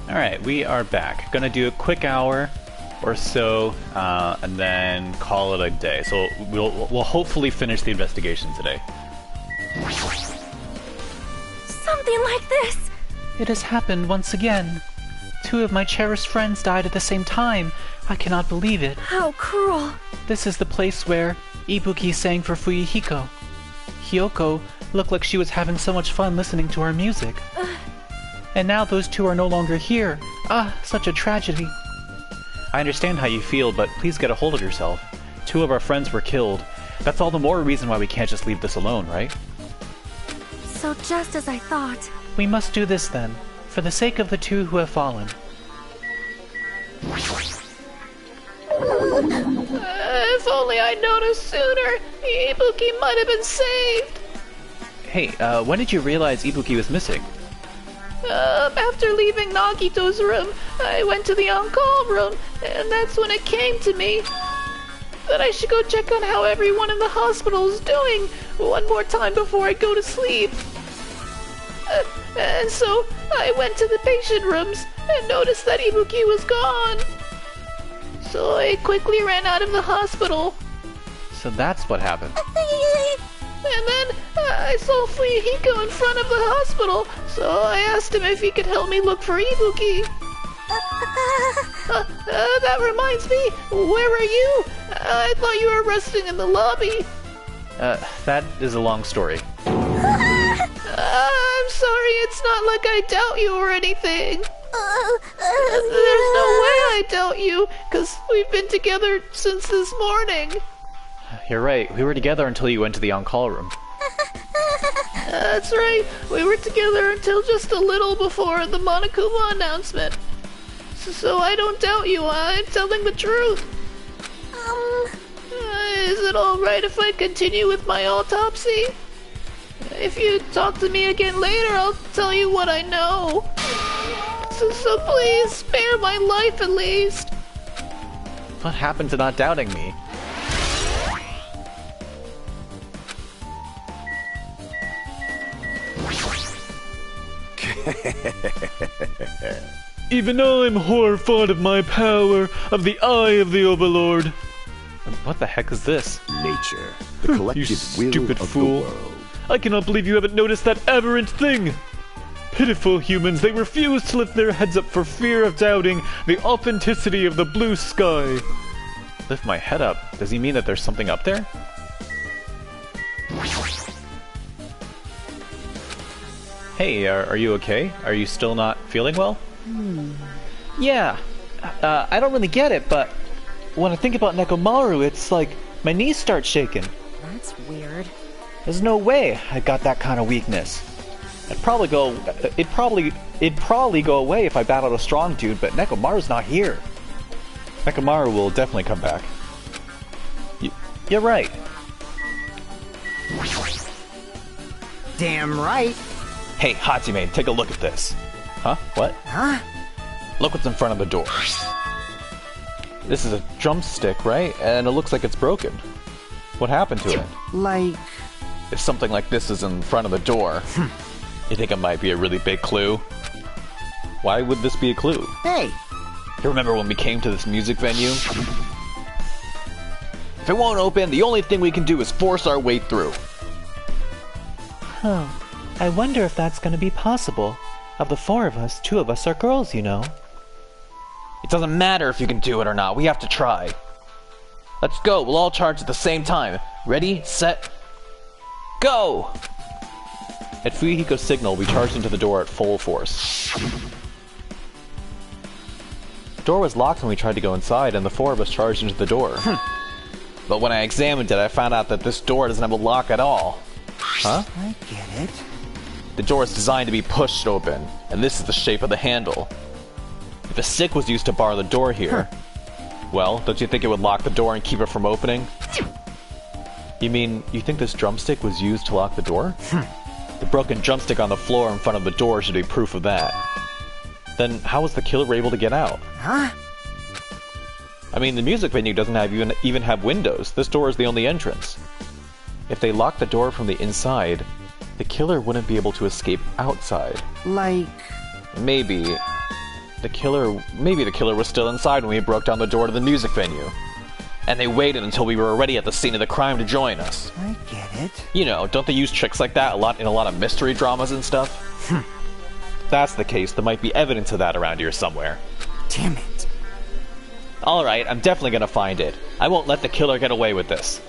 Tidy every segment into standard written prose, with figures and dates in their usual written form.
Alright, we are back. Gonna do a quick hour or so, and then call it a day. So we'll hopefully finish the investigation today. Something like this! It has happened once again. 2 of my cherished friends died at the same time. I cannot believe it. How cruel. This is the place where Ibuki sang for Fuyuhiko. Hyoko looked like she was having so much fun listening to our music. And now those 2 are no longer here. Such a tragedy. I understand how you feel, but please get a hold of yourself. 2 of our friends were killed. That's all the more reason why we can't just leave this alone, right? So just as I thought. We must do this then, for the sake of the 2 who have fallen. If only I'd noticed sooner, Ibuki might have been saved. Hey, when did you realize Ibuki was missing? After leaving Nagito's room, I went to the on-call room, and that's when it came to me that I should go check on how everyone in the hospital is doing one more time before I go to sleep. And so I went to the patient rooms and noticed that Ibuki was gone. So I quickly ran out of the hospital. So that's what happened. And then I saw Fuyuhiko in front of the hospital, so I asked him if he could help me look for Ibuki. That reminds me, where were you? I thought you were resting in the lobby. That is a long story. I'm sorry, it's not like I doubt you or anything. There's no way I doubt you, because we've been together since this morning. You're right, we were together until you went to the on-call room. That's right, we were together until just a little before the Monokuma announcement. So I don't doubt you, I'm telling the truth. Is it alright if I continue with my autopsy? If you talk to me again later, I'll tell you what I know. So please, spare my life at least. What happened to not doubting me? Even I'm horrified of my power, of the eye of the Overlord. What the heck is this? Nature, the collective You will stupid of fool. the world. I cannot believe you haven't noticed that aberrant thing! Pitiful humans, they refuse to lift their heads up for fear of doubting the authenticity of the blue sky. Lift my head up? Does he mean that there's something up there? Hey, are you okay? Are you still not feeling well? Yeah, I don't really get it, but when I think about Nekomaru, it's like my knees start shaking. That's weird. There's no way I got that kind of weakness. It'd probably go away if I battled a strong dude, but Nekomaru's not here. Nekomaru will definitely come back. You're right. Damn right. Hey, Hatsime, take a look at this. Huh? What? Huh? Look what's in front of the door. This is a drumstick, right? And it looks like it's broken. What happened to it? Like... If something like this is in front of the door, you think it might be a really big clue? Why would this be a clue? Hey! You remember when we came to this music venue? If it won't open, the only thing we can do is force our way through. Huh. I wonder if that's gonna be possible. Of the 4 of us, 2 of us are girls, you know. It doesn't matter if you can do it or not, we have to try. Let's go, we'll all charge at the same time. Ready, set, go! At Fuyuhiko's signal, we charged into the door at full force. The door was locked when we tried to go inside, and the 4 of us charged into the door. But when I examined it, I found out that this door doesn't have a lock at all. Huh? I get it. The door is designed to be pushed open, and this is the shape of the handle. If a stick was used to bar the door here, well, don't you think it would lock the door and keep it from opening? You mean, you think this drumstick was used to lock the door? The broken drumstick on the floor in front of the door should be proof of that. Then how was the killer able to get out? Huh? I mean, the music venue doesn't even have windows. This door is the only entrance. If they locked the door from the inside, the killer wouldn't be able to escape outside. Like... Maybe. Maybe the killer was still inside when we broke down the door to the music venue. And they waited until we were already at the scene of the crime to join us. I get it. You know, don't they use tricks like that in a lot of mystery dramas and stuff? If that's the case, there might be evidence of that around here somewhere. Damn it. Alright, I'm definitely gonna find it. I won't let the killer get away with this.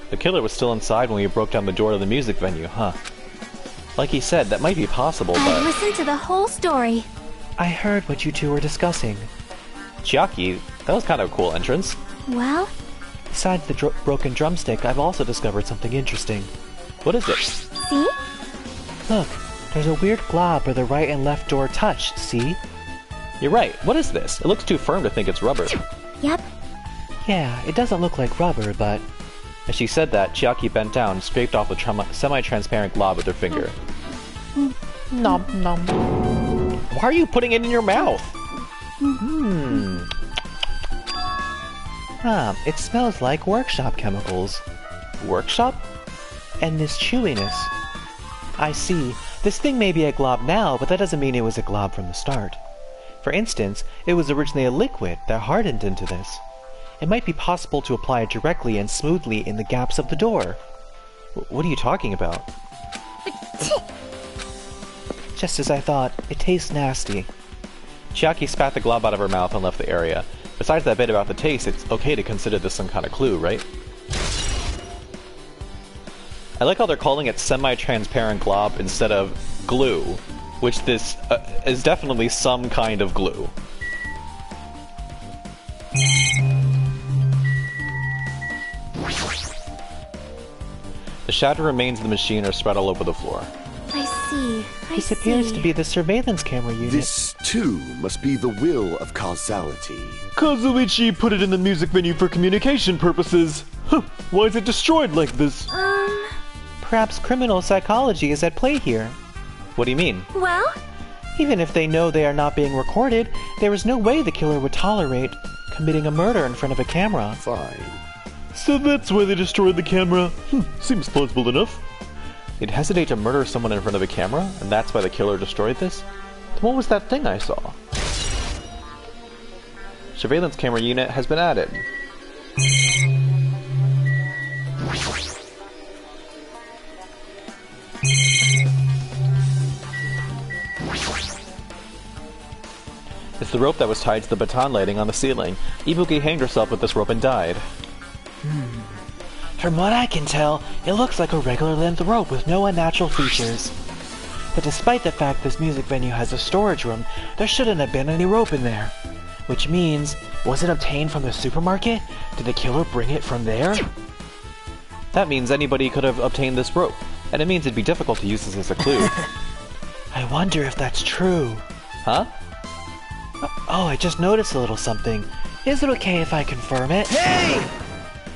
The killer was still inside when we broke down the door to the music venue, huh? Like he said, that might be possible, I but... listened to the whole story. I heard what you two were discussing. Chiaki, that was kind of a cool entrance. Well, Besides the broken drumstick, I've also discovered something interesting. What is it? see? Look, there's a weird glob where the right and left door touch, see? You're right, what is this? It looks too firm to think it's rubber. Yep. Yeah, it doesn't look like rubber, but... As she said that, Chiaki bent down and scraped off the semi-transparent glob with her finger. Nom nom. Why are you putting it in your mouth? It smells like workshop chemicals. Workshop? And this chewiness. I see. This thing may be a glob now, but that doesn't mean it was a glob from the start. For instance, it was originally a liquid that hardened into this. It might be possible to apply it directly and smoothly in the gaps of the door. What are you talking about? Just as I thought, it tastes nasty. Chiaki spat the glob out of her mouth and left the area. Besides that bit about the taste, it's okay to consider this some kind of clue, right? I like how they're calling it semi-transparent glob instead of glue, which this is definitely some kind of glue. The shattered remains of the machine are spread all over the floor. I see. This appears to be the surveillance camera unit. This, too, must be the will of causality. Kazuichi put it in the music venue for communication purposes. Huh, why is it destroyed like this? Perhaps criminal psychology is at play here. What do you mean? Well, Even if they know they are not being recorded, there is no way the killer would tolerate committing a murder in front of a camera. Fine. So that's why they destroyed the camera. Seems plausible enough. They'd hesitate to murder someone in front of a camera, and that's why the killer destroyed this? Then what was that thing I saw? Surveillance camera unit has been added. It's the rope that was tied to the baton lighting on the ceiling. Ibuki hanged herself with this rope and died. From what I can tell, it looks like a regular length rope with no unnatural features. But despite the fact this music venue has a storage room, there shouldn't have been any rope in there. Which means, was it obtained from the supermarket? Did the killer bring it from there? That means anybody could have obtained this rope, and it means it'd be difficult to use this as a clue. I wonder if that's true. Huh? Oh, I just noticed a little something. Is it okay if I confirm it? Hey!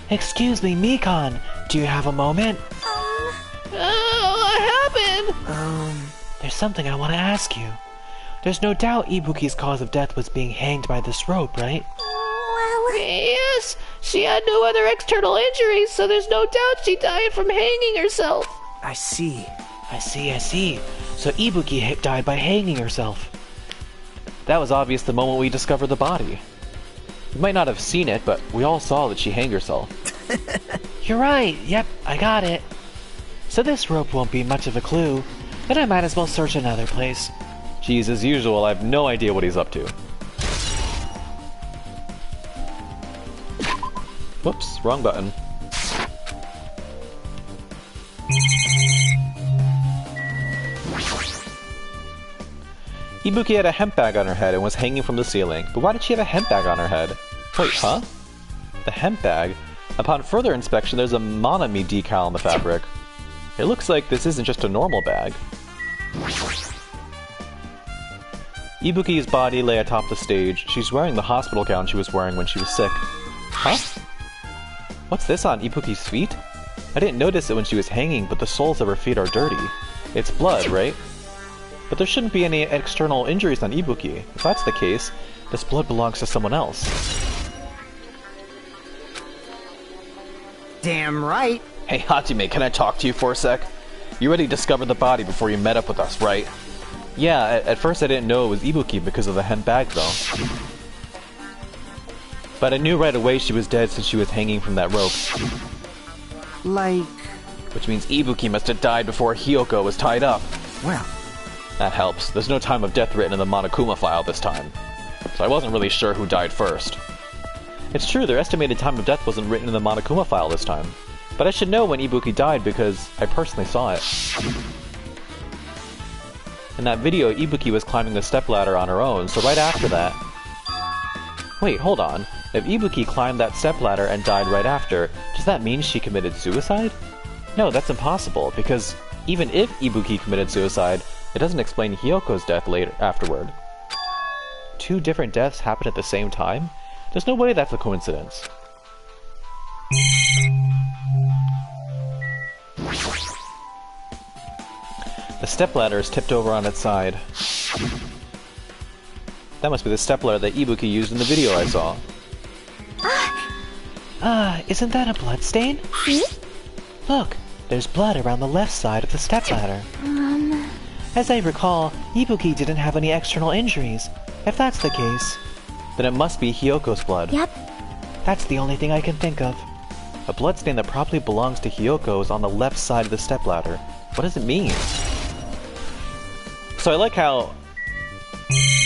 Excuse me, Mikan. Do you have a moment? What happened? There's something I want to ask you. There's no doubt Ibuki's cause of death was being hanged by this rope, right? well, Yes, she had no other external injuries, so there's no doubt she died from hanging herself. I see. I see. So Ibuki died by hanging herself. That was obvious the moment we discovered the body. We might not have seen it, but we all saw that she hanged herself. You're right. Yep, I got it. So this rope won't be much of a clue. Then I might as well search another place. Geez, as usual, I have no idea what he's up to. Whoops, wrong button. Ibuki had a hemp bag on her head and was hanging from the ceiling. But why did she have a hemp bag on her head? Wait, huh? The hemp bag? Upon further inspection, there's a Monomi decal on the fabric. It looks like this isn't just a normal bag. Ibuki's body lay atop the stage. She's wearing the hospital gown she was wearing when she was sick. Huh? What's this on Ibuki's feet? I didn't notice it when she was hanging, but the soles of her feet are dirty. It's blood, right? But there shouldn't be any external injuries on Ibuki. If that's the case, this blood belongs to someone else. Damn right. Hey Hajime, can I talk to you for a sec? You already discovered the body before you met up with us, right? Yeah, at first I didn't know it was Ibuki because of the hemp bag, though. But I knew right away she was dead since she was hanging from that rope. Like, Which means Ibuki must have died before Hiyoko was tied up. well, That helps. There's no time of death written in the Monokuma file this time. So I wasn't really sure who died first. It's true, their estimated time of death wasn't written in the Monokuma file this time. But I should know when Ibuki died because I personally saw it. In that video, Ibuki was climbing the stepladder on her own, so right after that... Wait, hold on. If Ibuki climbed that stepladder and died right after, does that mean she committed suicide? No, that's impossible, because even if Ibuki committed suicide, it doesn't explain Hyoko's death later afterward. 2 different deaths happened at the same time? There's no way that's a coincidence. The stepladder is tipped over on its side. That must be the stepladder that Ibuki used in the video I saw. Isn't that a bloodstain? See? Look, there's blood around the left side of the stepladder. As I recall, Ibuki didn't have any external injuries. If that's the case, Then it must be Hyoko's blood. Yep. that's the only thing I can think of. A bloodstain that probably belongs to Hyoko is on the left side of the stepladder. What does it mean? So I like how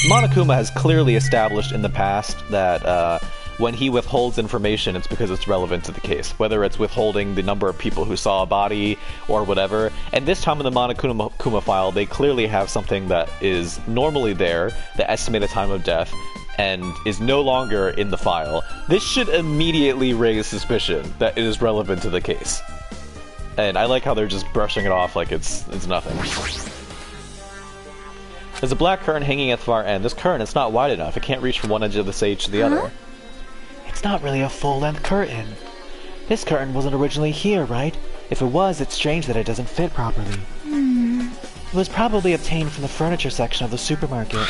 Monokuma has clearly established in the past that when he withholds information, it's because it's relevant to the case. Whether it's withholding the number of people who saw a body or whatever. And this time in the Monokuma file, they clearly have something that is normally there, the estimated time of death, and is no longer in the file. This should immediately raise suspicion that it is relevant to the case. And I like how they're just brushing it off like it's nothing. There's a black curtain hanging at the far end. This curtain is not wide enough. It can't reach from one edge of the stage to the other. It's not really a full-length curtain. This curtain wasn't originally here, right? If it was, it's strange that it doesn't fit properly. It was probably obtained from the furniture section of the supermarket.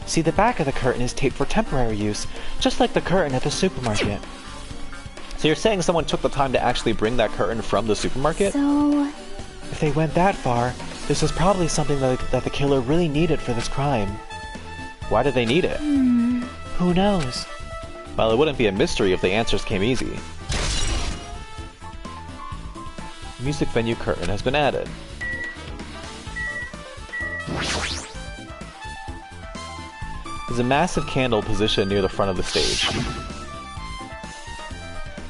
See, the back of the curtain is taped for temporary use, just like the curtain at the supermarket. So you're saying someone took the time to actually bring that curtain from the supermarket? So, If they went that far, this was probably something that the killer really needed for this crime. Why did they need it? Who knows? Well, it wouldn't be a mystery if the answers came easy. Music venue curtain has been added. There's a massive candle positioned near the front of the stage.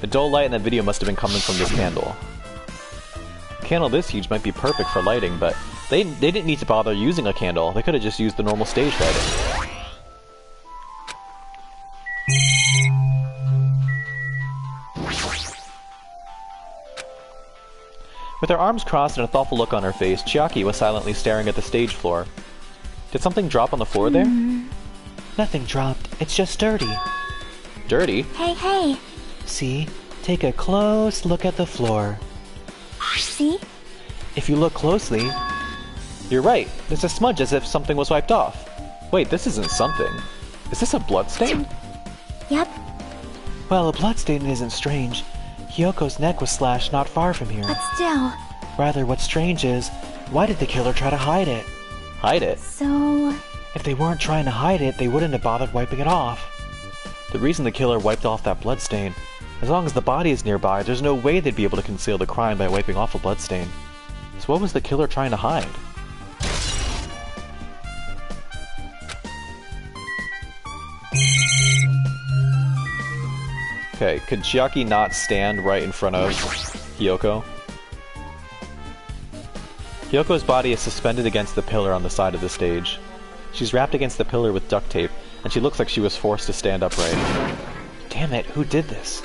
The dull light in that video must have been coming from this candle. A candle this huge might be perfect for lighting, but they didn't need to bother using a candle. They could have just used the normal stage lighting. With her arms crossed and a thoughtful look on her face, Chiaki was silently staring at the stage floor. Did something drop on the floor there? Nothing dropped. It's just dirty. Dirty? hey. See? Take a close look at the floor. See? If you look closely, You're right. There's a smudge as if something was wiped off. Wait, this isn't something. Is this a bloodstain? Yep. well, a bloodstain isn't strange. Hyoko's neck was slashed not far from here. But still. Rather, what's strange is, why did the killer try to hide it? Hide it. So, If they weren't trying to hide it, they wouldn't have bothered wiping it off. The reason the killer wiped off that bloodstain, as long as the body is nearby, there's no way they'd be able to conceal the crime by wiping off a bloodstain. So what was the killer trying to hide? Okay, could Chiaki not stand right in front of Hyoko? Hyoko's body is suspended against the pillar on the side of the stage. She's wrapped against the pillar with duct tape, and she looks like she was forced to stand upright. Damn it, who did this?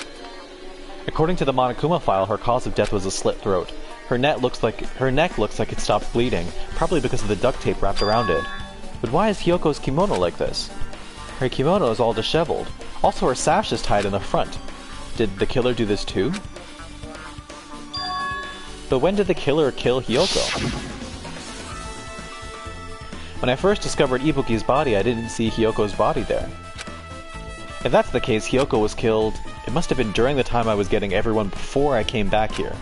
According to the Monokuma file, her cause of death was a slit throat. Her neck looks like it stopped bleeding, probably because of the duct tape wrapped around it. But why is Hyoko's kimono like this? Her kimono is all disheveled. Also, her sash is tied in the front. Did the killer do this too? But when did the killer kill Hyoko? When I first discovered Ibuki's body, I didn't see Hyoko's body there. If that's the case, Hyoko was killed. It must have been during the time I was getting everyone before I came back here.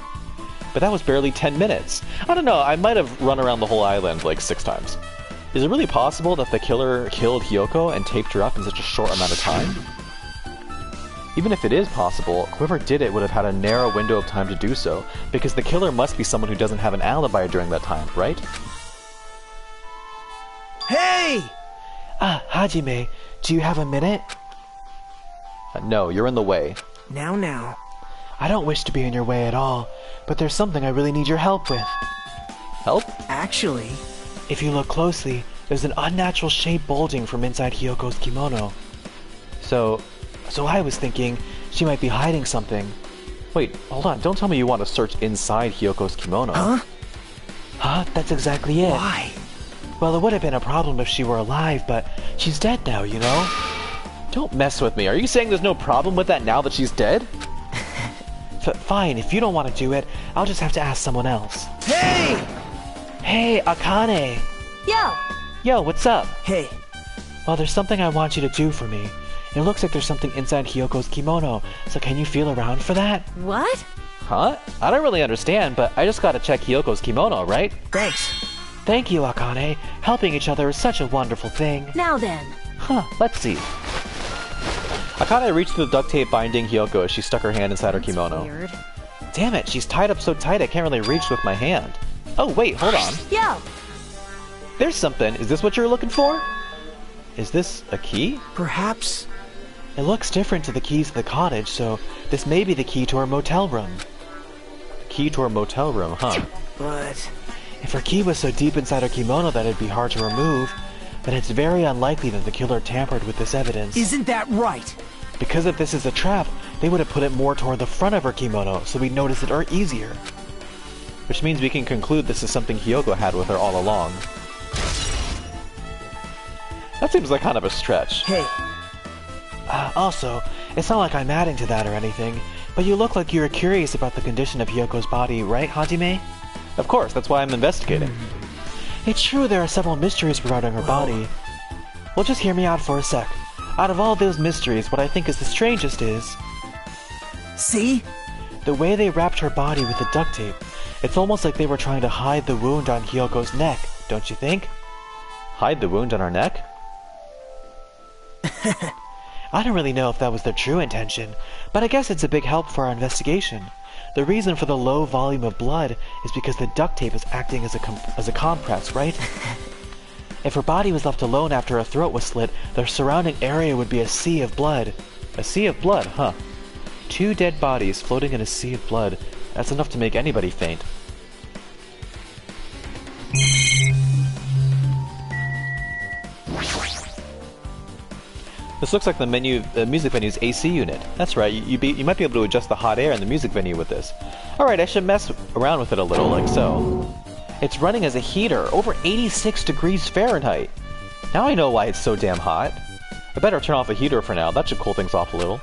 but that was barely 10 minutes. I don't know, I might have run around the whole island like 6 times. Is it really possible that the killer killed Hiyoko and taped her up in such a short amount of time? Even if it is possible, whoever did it would have had a narrow window of time to do so, because the killer must be someone who doesn't have an alibi during that time, right? Hey! Hajime, do you have a minute? No, you're in the way. Now. I don't wish to be in your way at all, but there's something I really need your help with. Help? Actually... If you look closely, there's an unnatural shape bulging from inside Hiyoko's kimono. So I was thinking she might be hiding something. Wait, hold on, don't tell me you want to search inside Hiyoko's kimono. Huh? That's exactly it. Why? Well, it would have been a problem if she were alive, but she's dead now, you know? Don't mess with me. Are you saying there's no problem with that now that she's dead? Fine, if you don't want to do it, I'll just have to ask someone else. Hey! Hey, Akane! Yo, what's up? Hey. Well, there's something I want you to do for me. It looks like there's something inside Hiyoko's kimono, so can you feel around for that? What? Huh? I don't really understand, but I just gotta check Hiyoko's kimono, right? Thanks. Thank you, Akane. Helping each other is such a wonderful thing. Now then. Huh, let's see. Akane reached the duct tape binding Hiyoko as she stuck her hand inside her kimono. Weird. Damn it, she's tied up so tight I can't really reach with my hand. Oh, wait, hold on. Yo! There's something. Is this what you're looking for? Is this a key? Perhaps... It looks different to the keys to the cottage, so this may be the key to our motel room. Key to our motel room, huh? But... If her key was so deep inside her kimono that it'd be hard to remove, then it's very unlikely that the killer tampered with this evidence. Isn't that right? Because if this is a trap, they would have put it more toward the front of her kimono, so we'd notice it easier. Which means we can conclude this is something Hiyoko had with her all along. That seems like kind of a stretch. Hey. Also, it's not like I'm adding to that or anything, but you look like you were curious about the condition of Hiyoko's body, right, Hajime? Of course, that's why I'm investigating. It's true there are several mysteries regarding her body. Well, just hear me out for a sec. Out of all those mysteries, what I think is the strangest is... See? The way they wrapped her body with the duct tape. It's almost like they were trying to hide the wound on Hiyoko's neck, don't you think? Hide the wound on her neck? I don't really know if that was their true intention, but I guess it's a big help for our investigation. The reason for the low volume of blood is because the duct tape is acting as a compress, right? If her body was left alone after her throat was slit, the surrounding area would be a sea of blood. A sea of blood, huh? 2 dead bodies floating in a sea of blood. That's enough to make anybody faint. This looks like the music venue's AC unit. That's right, you might be able to adjust the hot air in the music venue with this. Alright, I should mess around with it a little, like so. It's running as a heater, over 86 degrees Fahrenheit. Now I know why it's so damn hot. I better turn off the heater for now, that should cool things off a little.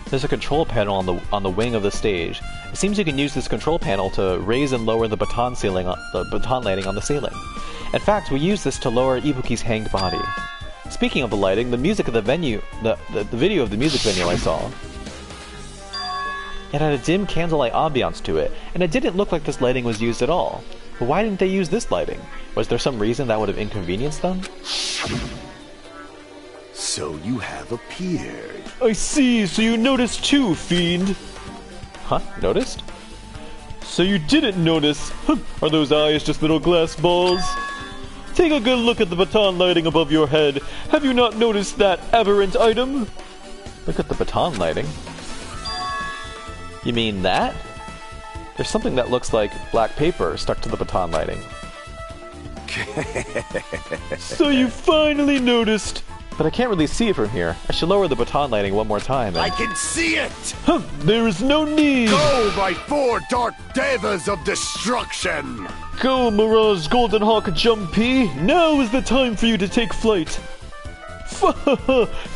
There's a control panel on the wing of the stage. It seems you can use this control panel to raise and lower the baton lighting on the ceiling. In fact, we use this to lower Ibuki's hanged body. Speaking of the lighting, the music of the venue, the video of the music venue I saw, it had a dim candlelight ambiance to it, and it didn't look like this lighting was used at all. But why didn't they use this lighting? Was there some reason that would have inconvenienced them? So you have appeared. I see, so you noticed too, fiend. Huh? Noticed? So you didn't notice. Are those eyes just little glass balls? Take a good look at the baton lighting above your head. Have you not noticed that aberrant item? Look at the baton lighting. You mean that? There's something that looks like black paper stuck to the baton lighting. So you finally noticed. But I can't really see it from here. I should lower the baton lighting one more time and... I can see it! There is no need! Go, my 4 dark devas of destruction! Go, Mirage Golden Hawk Jumpy! Now is the time for you to take flight!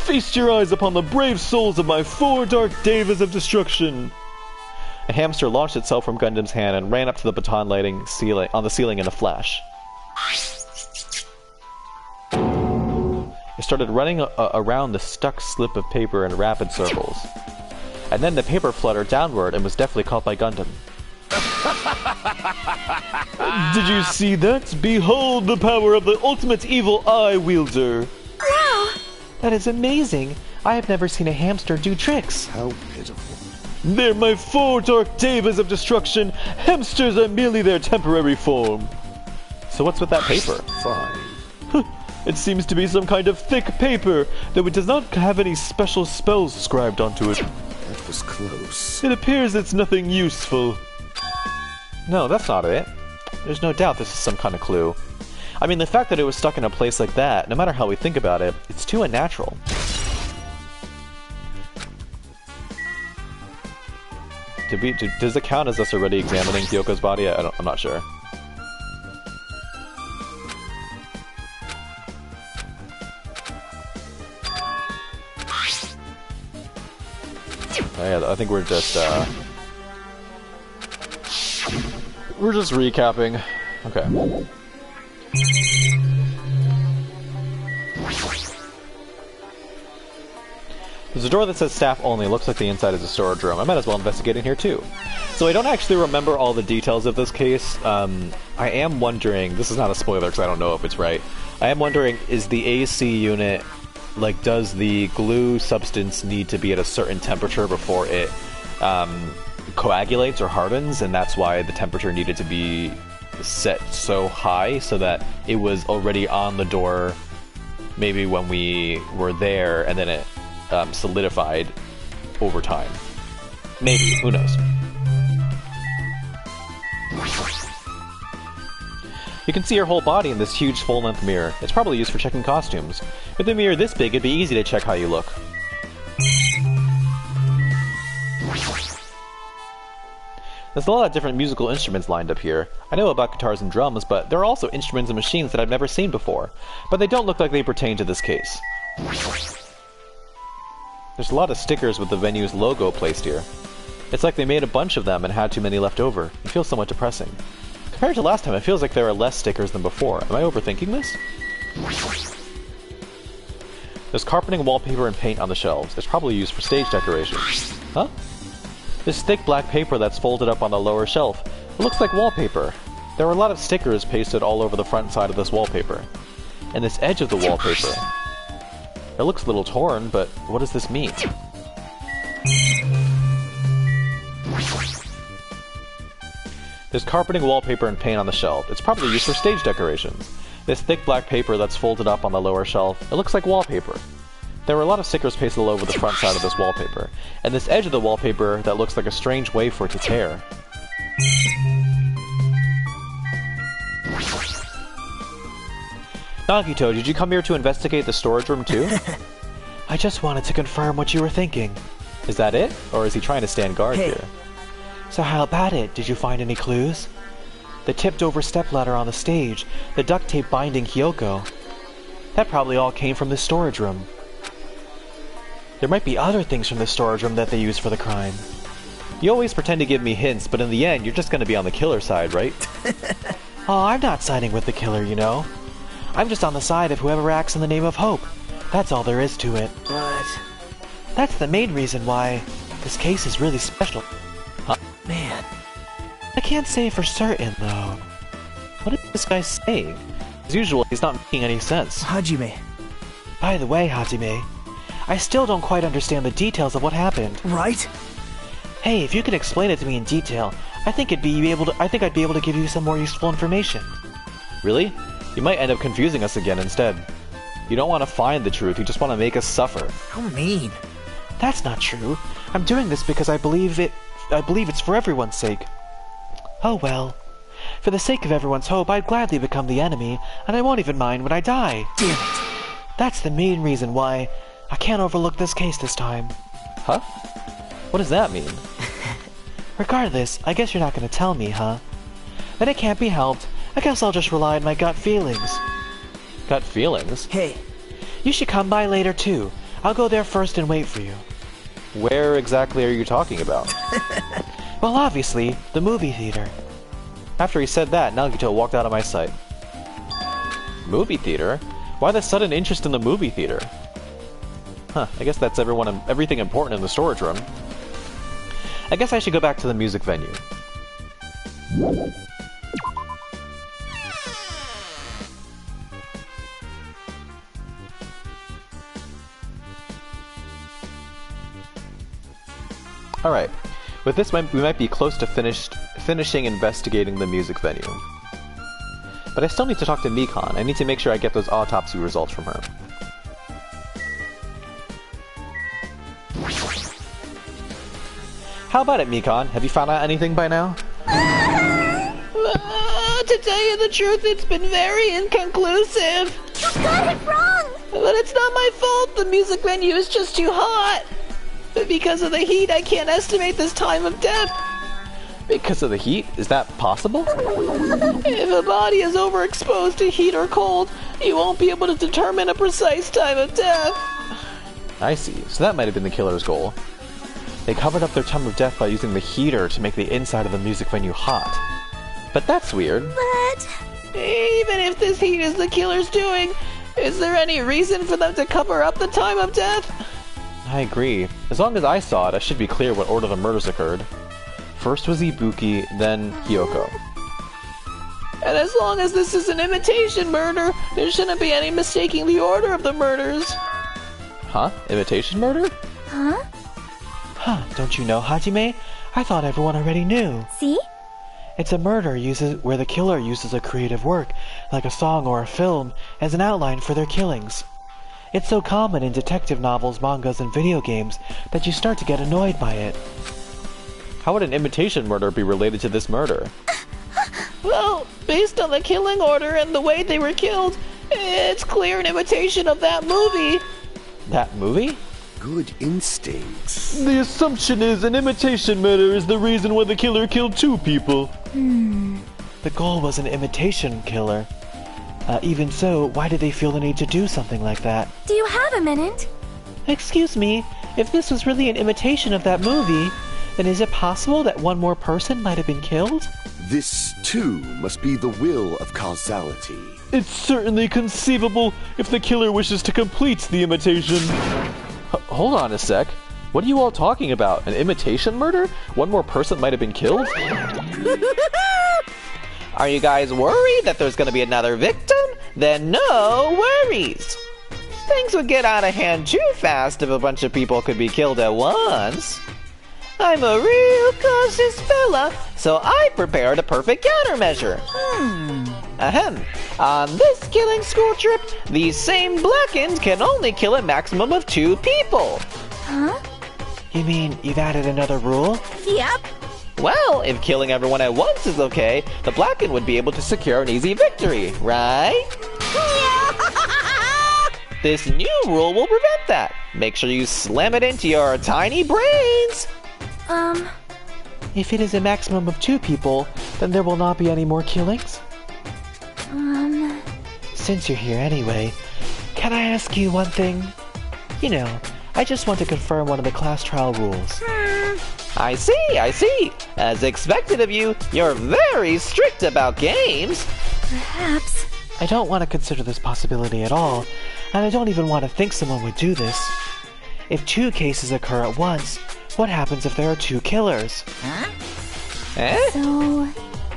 Feast your eyes upon the brave souls of my 4 dark devas of destruction! A hamster launched itself from Gundam's hand and ran up to the baton lighting on the ceiling in a flash. It started running around the stuck slip of paper in rapid circles. And then the paper fluttered downward and was deftly caught by Gundam. Did you see that? Behold the power of the ultimate evil eye wielder. Wow! That is amazing. I have never seen a hamster do tricks. How pitiful. They're my 4 dark devas of destruction. Hamsters are merely their temporary form. So what's with that paper? Fine. It seems to be some kind of thick paper, though it does not have any special spells scribed onto it. That was close. It appears it's nothing useful. No, that's not it. There's no doubt this is some kind of clue. I mean, the fact that it was stuck in a place like that, no matter how we think about it, it's too unnatural. Does it count as us already examining Hyoko's body? I'm not sure. Oh, yeah, I think we're just recapping. Okay. There's a door that says staff only. Looks like the inside is a storage room. I might as well investigate in here too. So I don't actually remember all the details of this case. I am wondering, this is not a spoiler because I don't know if it's right. I am wondering, is the AC unit, like, does the glue substance need to be at a certain temperature before it coagulates or hardens, and that's why the temperature needed to be set so high so that it was already on the door maybe when we were there, and then it solidified over time. Maybe, who knows. You can see your whole body in this huge full-length mirror. It's probably used for checking costumes. With a mirror this big, it'd be easy to check how you look. There's a lot of different musical instruments lined up here. I know about guitars and drums, but there are also instruments and machines that I've never seen before. But they don't look like they pertain to this case. There's a lot of stickers with the venue's logo placed here. It's like they made a bunch of them and had too many left over. It feels somewhat depressing. Compared to last time, it feels like there are less stickers than before. Am I overthinking this? There's carpeting, wallpaper, and paint on the shelves. It's probably used for stage decoration. Huh? This thick black paper that's folded up on the lower shelf. It looks like wallpaper. There are a lot of stickers pasted all over the front side of this wallpaper. And this edge of the wallpaper. It looks a little torn, but what does this mean? There's carpeting, wallpaper, and paint on the shelf. It's probably used for stage decorations. This thick black paper that's folded up on the lower shelf. It looks like wallpaper. There are a lot of stickers pasted all over the front side of this wallpaper. And this edge of the wallpaper that looks like a strange way for it to tear. Nagito, did you come here to investigate the storage room too? I just wanted to confirm what you were thinking. Is that it? Or is he trying to stand guard here? So how about it? Did you find any clues? The tipped-over stepladder on the stage, the duct tape binding Hyoko. That probably all came from this storage room. There might be other things from this storage room that they used for the crime. You always pretend to give me hints, but in the end, you're just gonna be on the killer side, right? Oh, I'm not siding with the killer, you know. I'm just on the side of whoever acts in the name of hope. That's all there is to it. But... That's the main reason why this case is really special. Huh? man... I can't say for certain, though. What is this guy saying? As usual, he's not making any sense. Hajime. By the way, Hajime, I still don't quite understand the details of what happened. Right? Hey, if you could explain it to me in detail, I think I'd be able to give you some more useful information. Really? You might end up confusing us again instead. You don't want to find the truth, you just want to make us suffer. How mean. That's not true. I'm doing this because I believe it's for everyone's sake. Oh well. For the sake of everyone's hope, I'd gladly become the enemy, and I won't even mind when I die. Damn it. That's the main reason why I can't overlook this case this time. Huh? What does that mean? Regardless, I guess you're not going to tell me, huh? Then it can't be helped. I guess I'll just rely on my gut feelings. Gut feelings? Hey. You should come by later, too. I'll go there first and wait for you. Where exactly are you talking about? Well, obviously, the movie theater. After he said that, Nagito walked out of my sight. Movie theater? Why the sudden interest in the movie theater? Huh, I guess that's everything important in the storage room. I guess I should go back to the music venue. Alright, with this we might be close to finishing investigating the music venue. But I still need to talk to Mikan. I need to make sure I get those autopsy results from her. How about it, Mikan? Have you found out anything by now? To tell you the truth, it's been very inconclusive. You got it wrong! But it's not my fault. The music venue is just too hot. But because of the heat, I can't estimate this time of death. Because of the heat? Is that possible? If a body is overexposed to heat or cold, you won't be able to determine a precise time of death. I see. So that might have been the killer's goal. They covered up their time of death by using the heater to make the inside of the music venue hot. But that's weird. But... Even if this heat is the killer's doing, is there any reason for them to cover up the time of death? I agree. As long as I saw it, I should be clear what order the murders occurred. First was Ibuki, then Hyoko. And as long as this is an imitation murder, there shouldn't be any mistaking the order of the murders. Huh? Imitation murder? Huh? Huh, don't you know, Hajime? I thought everyone already knew. See? It's a murder where the killer uses a creative work, like a song or a film, as an outline for their killings. It's so common in detective novels, mangas, and video games that you start to get annoyed by it. How would an imitation murder be related to this murder? Well, based on the killing order and the way they were killed, it's clear an imitation of that movie. That movie? Good instincts. The assumption is an imitation murder is the reason why the killer killed two people. The goal was an imitation killer. Even so, why did they feel the need to do something like that? Do you have a minute? Excuse me, if this was really an imitation of that movie, then is it possible that one more person might have been killed? This, too, must be the will of causality. It's certainly conceivable if the killer wishes to complete the imitation. Hold on a sec. What are you all talking about? An imitation murder? One more person might have been killed? Are you guys worried that there's gonna be another victim? Then no worries. Things would get out of hand too fast if a bunch of people could be killed at once. I'm a real cautious fella, so I prepared a perfect countermeasure. Ahem. On this killing school trip, these same Blackens can only kill a maximum of 2 people. Huh? You mean you've added another rule? Yep. Well, if killing everyone at once is okay, the Blacken would be able to secure an easy victory, right? This new rule will prevent that. Make sure you slam it into your tiny brains. If it is a maximum of 2 people, then there will not be any more killings? Since you're here anyway, can I ask you one thing? You know, I just want to confirm one of the class trial rules. I see. As expected of you, you're very strict about games. Perhaps. I don't want to consider this possibility at all, and I don't even want to think someone would do this. If 2 cases occur at once, what happens if there are 2 killers? Eh? So...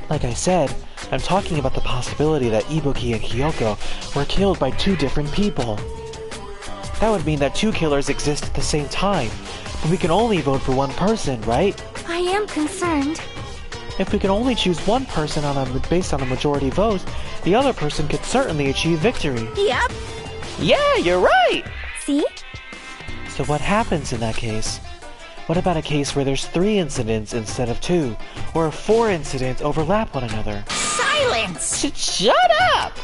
Like I said, I'm talking about the possibility that Ibuki and Hyoko were killed by 2 different people. That would mean that 2 killers exist at the same time, but we can only vote for one person, right? I am concerned. If we can only choose one person based on a majority vote, the other person could certainly achieve victory. Yep. Yeah, you're right. See? So what happens in that case? What about a case where there's 3 incidents instead of 2, or 4 incidents overlap one another? Silence! Shut up!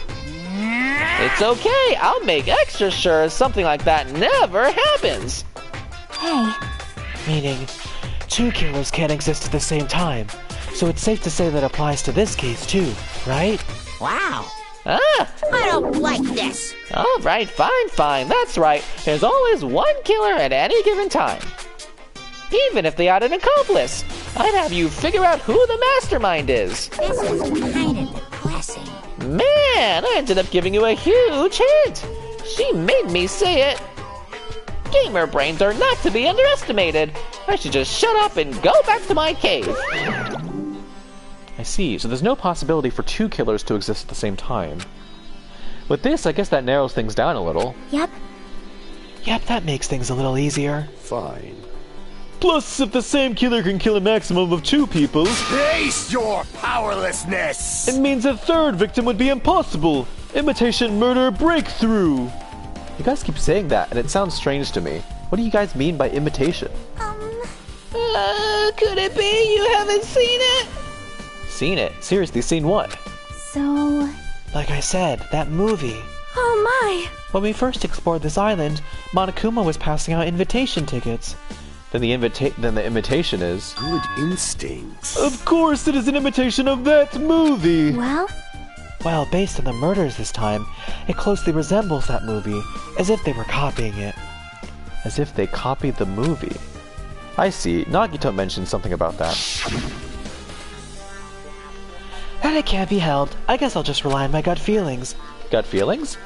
It's okay, I'll make extra sure something like that never happens. Hey, Meaning, 2 killers can't exist at the same time, so it's safe to say that applies to this case too, right? Wow. Ah! I don't like this. Alright, fine, that's right. There's always one killer at any given time. Even if they had an accomplice, I'd have you figure out who the mastermind is. This is kind of depressing. Man, I ended up giving you a huge hint. She made me say it. Gamer brains are not to be underestimated. I should just shut up and go back to my cave. I see, so there's no possibility for two killers to exist at the same time. With this, I guess that narrows things down a little. Yep. Yep, that makes things a little easier. Fine. Plus, if the same killer can kill a maximum of 2 people, Face your powerlessness! it means a third victim would be impossible. Imitation murder breakthrough. You guys keep saying that, and it sounds strange to me. What do you guys mean by imitation? Could it be you haven't seen it? Seen it? Seriously, seen what? So... Like I said, that movie. Oh my! When we first explored this island, Monokuma was passing out invitation tickets. Then the imitation is... Good instincts. Of course, it is an imitation of that movie. Well, Well, based on the murders this time, it closely resembles that movie, as if they were copying it. As if they copied the movie. I see. Nagito mentioned something about that. And it can't be helped. I guess I'll just rely on my gut feelings. Gut feelings?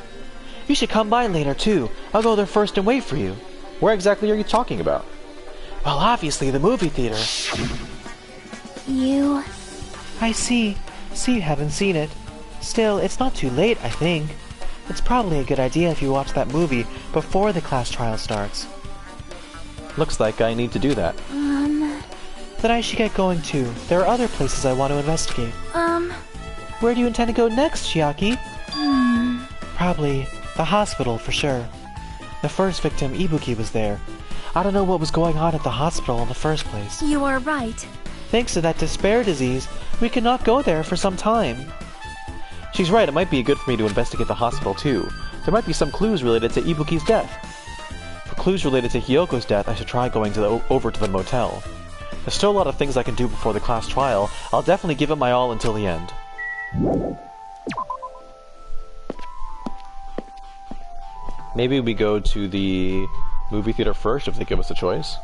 You should come by later, too. I'll go there first and wait for you. Where exactly are you talking about? Well, obviously, the movie theater. you... I see. See, you haven't seen it. Still, it's not too late, I think. It's probably a good idea if you watch that movie before the class trial starts. Looks like I need to do that. Then I should get going, too. There are other places I want to investigate. Where do you intend to go next, Chiaki? Probably the hospital, for sure. The first victim, Ibuki, was there. I don't know what was going on at the hospital in the first place. You are right. Thanks to that despair disease, we cannot go there for some time. She's right, it might be good for me to investigate the hospital too. There might be some clues related to Ibuki's death. For clues related to Hyoko's death, I should try going over to the motel. There's still a lot of things I can do before the class trial. I'll definitely give it my all until the end. Maybe we go to the movie theater first if they give us a choice.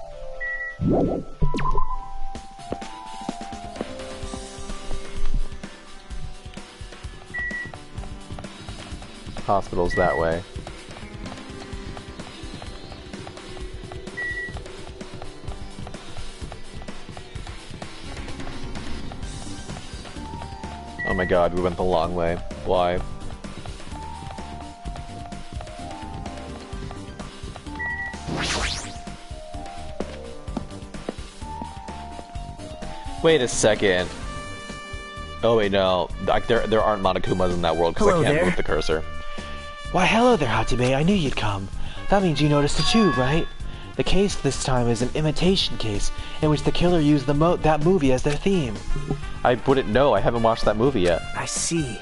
Hospital's that way. Oh my god, we went the long way. Why? Wait a second. Oh wait, no. Like, there aren't Monokumas in that world because I Hello can't there. move the cursor. Why, hello there, Hajime. I knew you'd come. That means you noticed it too, right? The case this time is an imitation case, in which the killer used that movie as their theme. I wouldn't know. I haven't watched that movie yet. I see.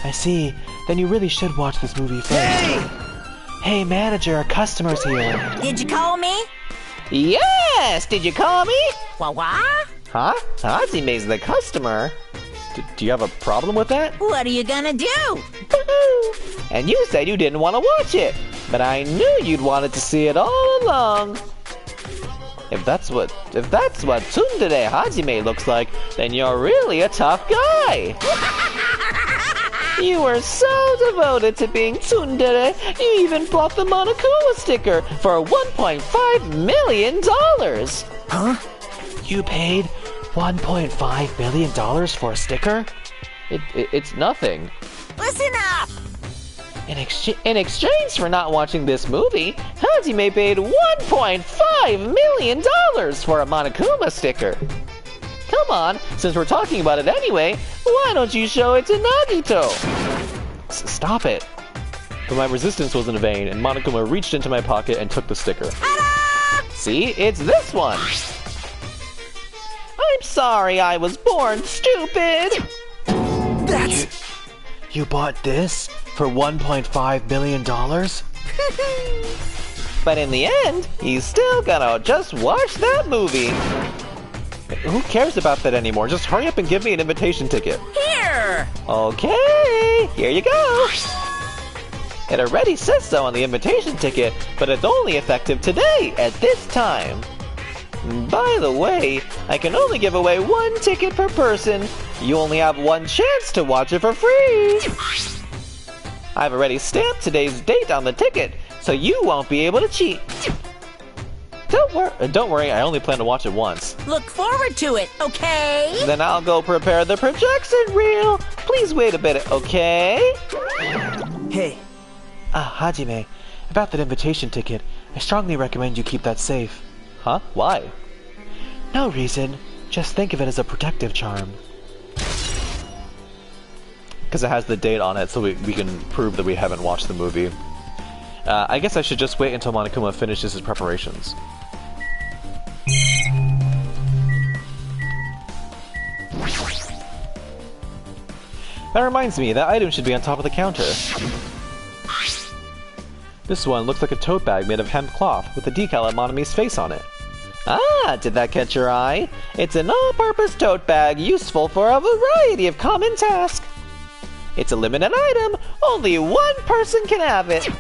I see. Then you really should watch this movie first. Hey! Hey, manager, our customer's here. Did you call me? Yes! Did you call me? What? Huh? Hajime's the customer. Do you have a problem with that? What are you gonna do? And you said you didn't want to watch it, but I knew you'd wanted to see it all along. If that's what Tsundere Hajime looks like, then you're really a tough guy. You were so devoted to being Tsundere, you even bought the Monokuma sticker for $1.5 million. Huh? You paid $1.5 million for a sticker? It's nothing. Listen up! In exchange for not watching this movie, Hajime paid $1.5 million for a Monokuma sticker. Come on, since we're talking about it anyway, why don't you show it to Nagito? Stop it. But my resistance was in vain, and Monokuma reached into my pocket and took the sticker. See, it's this one. I'm sorry I was born stupid. That's... You bought this for $1.5 million? But in the end, he's still gonna just watch that movie. Who cares about that anymore? Just hurry up and give me an invitation ticket. Here! Okay, here you go. It already says so on the invitation ticket, but it's only effective today at this time. By the way, I can only give away 1 ticket per person. You only have 1 chance to watch it for free. I've already stamped today's date on the ticket, so you won't be able to cheat. Don't worry, I only plan to watch it once. Look forward to it, okay? Then I'll go prepare the projection reel. Please wait a bit, okay? Hey, Hajime, about that invitation ticket, I strongly recommend you keep that safe. Huh? Why? No reason. Just think of it as a protective charm. Because it has the date on it, so we can prove that we haven't watched the movie. I guess I should just wait until Monokuma finishes his preparations. That reminds me, that item should be on top of the counter. This one looks like a tote bag made of hemp cloth with a decal of Monomi's face on it. Ah, did that catch your eye? It's an all-purpose tote bag useful for a variety of common tasks. It's a limited item. Only 1 person can have it. If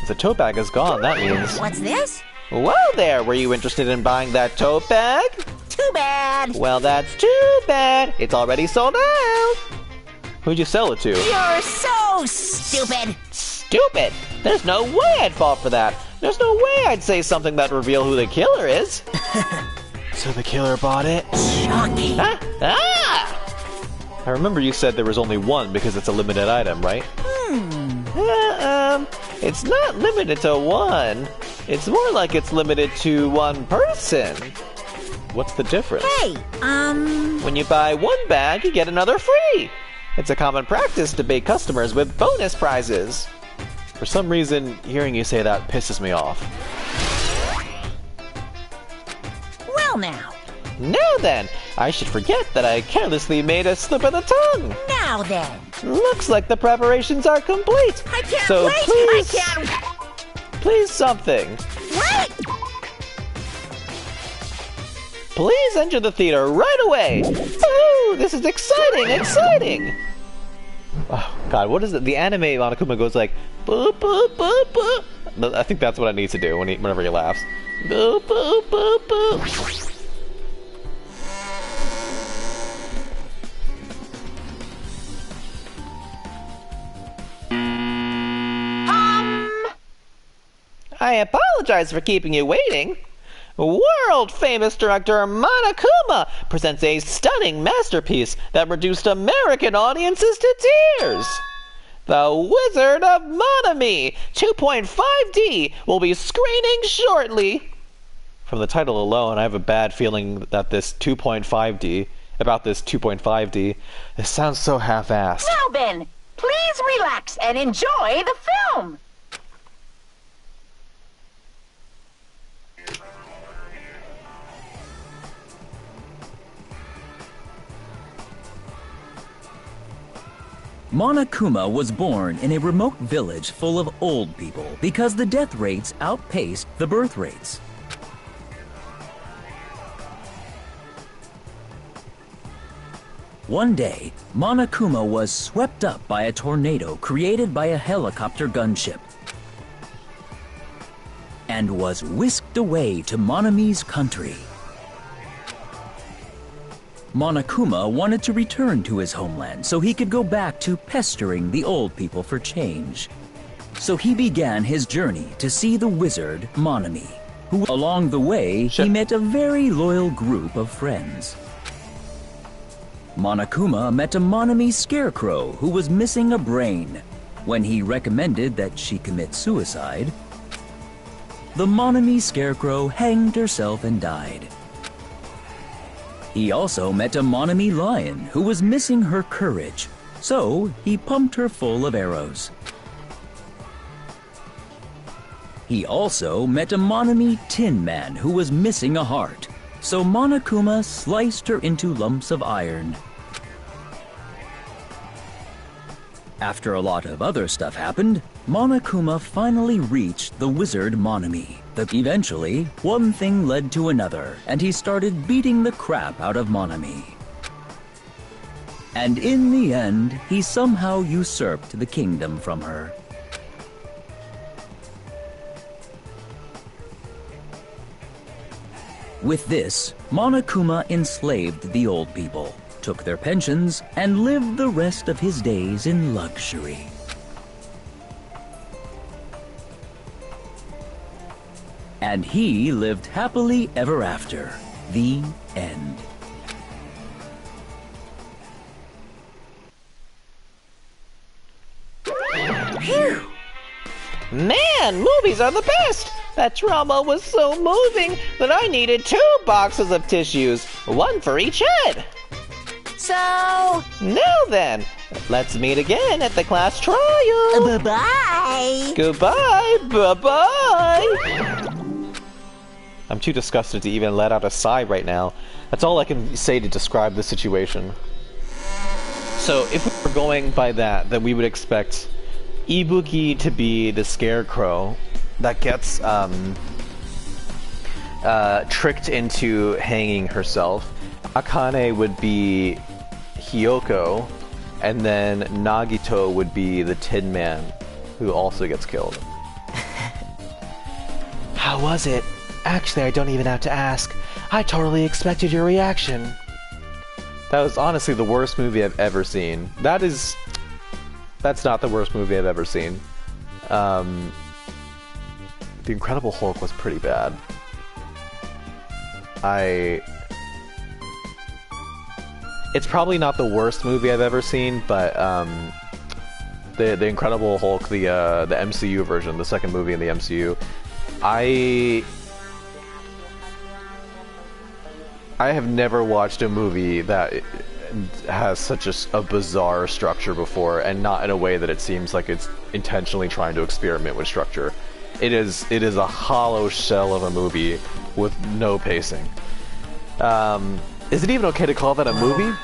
the tote bag is gone, that means... What's this? Well there, were you interested in buying that tote bag? Too bad. Well, that's too bad. It's already sold out. Who'd you sell it to? You're so stupid. Stupid! There's no way I'd fall for that. There's no way I'd say something that reveal who the killer is. So the killer bought it? Shocking. Ah! I remember you said there was only 1 because it's a limited item, right? It's not limited to 1. It's more like it's limited to 1 person. What's the difference? Hey, When you buy 1 bag, you get another free. It's a common practice to bait customers with bonus prizes. For some reason, hearing you say that pisses me off. well now. Now then, I should forget that I carelessly made a slip of the tongue. Now then. Looks like the preparations are complete. I can't So wait. please- I can't Please something. wait. Please enter the theater right away. Ooh, this is exciting, exciting. Oh, God, what is it? The anime Monokuma goes like, boo, boo, boo, boo. I think that's what I need to do whenever he laughs. Boo, boo, boo, boo. I apologize for keeping you waiting. World-famous director Monokuma presents a stunning masterpiece that reduced American audiences to tears. The Wizard of Monomi 2.5D will be screening shortly. From the title alone, I have a bad feeling that this 2.5D, this sounds so half-assed. Now then, please relax and enjoy the film. Monokuma was born in a remote village full of old people because the death rates outpaced the birth rates. One day, Monokuma was swept up by a tornado created by a helicopter gunship and was whisked away to Monomi's country. Monokuma wanted to return to his homeland so he could go back to pestering the old people for change. So he began his journey to see the wizard Monomi, who along the way he met a very loyal group of friends. Monokuma met a Monomi scarecrow who was missing a brain. When he recommended that she commit suicide, the Monomi scarecrow hanged herself and died. He also met a Monomi lion who was missing her courage, so he pumped her full of arrows. He also met a Monomi tin man who was missing a heart, so Monokuma sliced her into lumps of iron. After a lot of other stuff happened, Monokuma finally reached the wizard Monomi. Eventually, one thing led to another, and he started beating the crap out of Monomi. And in the end, he somehow usurped the kingdom from her. With this, Monokuma enslaved the old people, took their pensions, and lived the rest of his days in luxury. And he lived happily ever after. The end. Phew! Man, movies are the best! That drama was so moving that I needed 2 boxes of tissues, 1 for each head. So... Now then, let's meet again at the class trial. Bye-bye! Goodbye, bye-bye! I'm too disgusted to even let out a sigh right now. That's all I can say to describe the situation. So, if we were going by that, then we would expect Ibuki to be the scarecrow that gets tricked into hanging herself. Akane would be Hiyoko, and then Nagito would be the Tin Man, who also gets killed. How was it? Actually, I don't even have to ask. I totally expected your reaction. That was honestly the worst movie I've ever seen. That's not the worst movie I've ever seen. The Incredible Hulk was pretty bad. It's probably not the worst movie I've ever seen, but the Incredible Hulk, the MCU version, the second movie in the MCU, I have never watched a movie that has such a bizarre structure before, and not in a way that it seems like it's intentionally trying to experiment with structure. It is a hollow shell of a movie with no pacing. Is it even okay to call that a movie?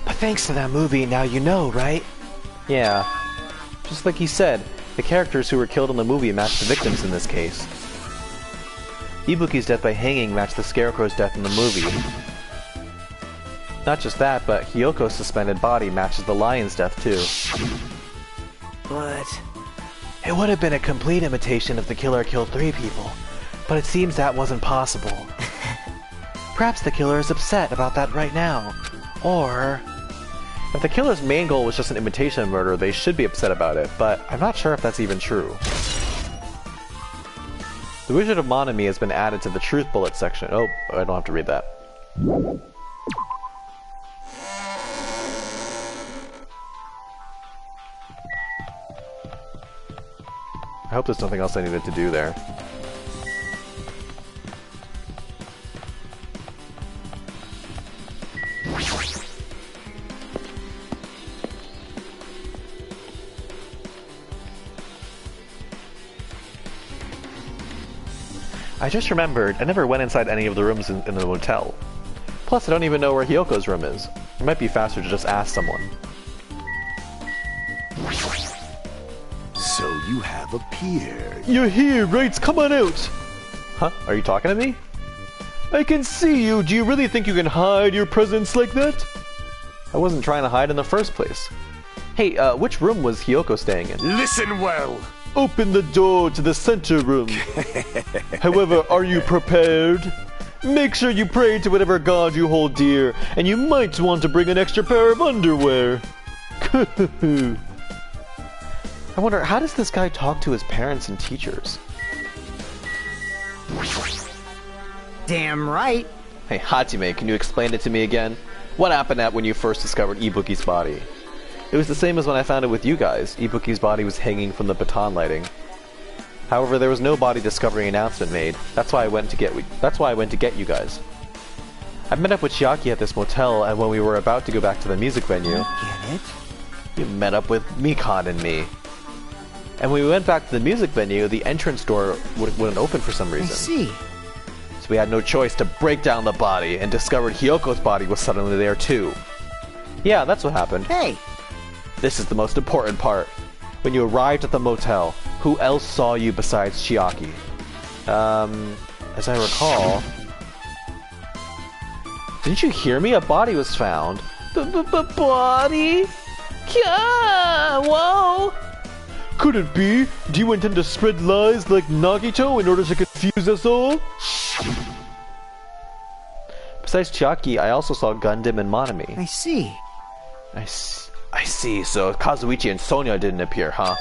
But thanks to that movie, now you know, right? Yeah. Just like he said, the characters who were killed in the movie match the victims in this case. Ibuki's death by hanging matched the Scarecrow's death in the movie. Not just that, but Hiyoko's suspended body matches the lion's death too. But... it would have been a complete imitation if the killer killed 3 people. But it seems that wasn't possible. Perhaps the killer is upset about that right now. Or... if the killer's main goal was just an imitation murder, they should be upset about it, but I'm not sure if that's even true. The Wizard of Monomi has been added to the Truth Bullet section. Oh, I don't have to read that. I hope there's nothing else I needed to do there. I just remembered, I never went inside any of the rooms in the motel. Plus, I don't even know where Hiyoko's room is. It might be faster to just ask someone. So you have appeared. You're here, right? Come on out. Huh? Are you talking to me? I can see you. Do you really think you can hide your presence like that? I wasn't trying to hide in the first place. Hey, which room was Hiyoko staying in? Listen well. Open the door to the center room. However, are you prepared? Make sure you pray to whatever god you hold dear, and you might want to bring an extra pair of underwear. I wonder, how does this guy talk to his parents and teachers? Damn right. Hey, Hajime, can you explain it to me again? What happened when you first discovered Ibuki's body? It was the same as when I found it with you guys. Ibuki's body was hanging from the baton lighting. However, there was no body discovery announcement made. That's why I went to get you guys. I met up with Chiaki at this motel, and when we were about to go back to the music venue... Get it? You met up with Mikan and me. And when we went back to the music venue, the entrance door wouldn't open for some reason. I see. So we had no choice to break down the body, and discovered Hiyoko's body was suddenly there too. Yeah, that's what happened. Hey! This is the most important part. When you arrived at the motel, who else saw you besides Chiaki? As I recall... Didn't you hear me? A body was found. Body? Yeah, whoa! Could it be? Do you intend to spread lies like Nagito in order to confuse us all? Besides Chiaki, I also saw Gundam and Monomi. I see. I see. So Kazuichi and Sonia didn't appear, huh?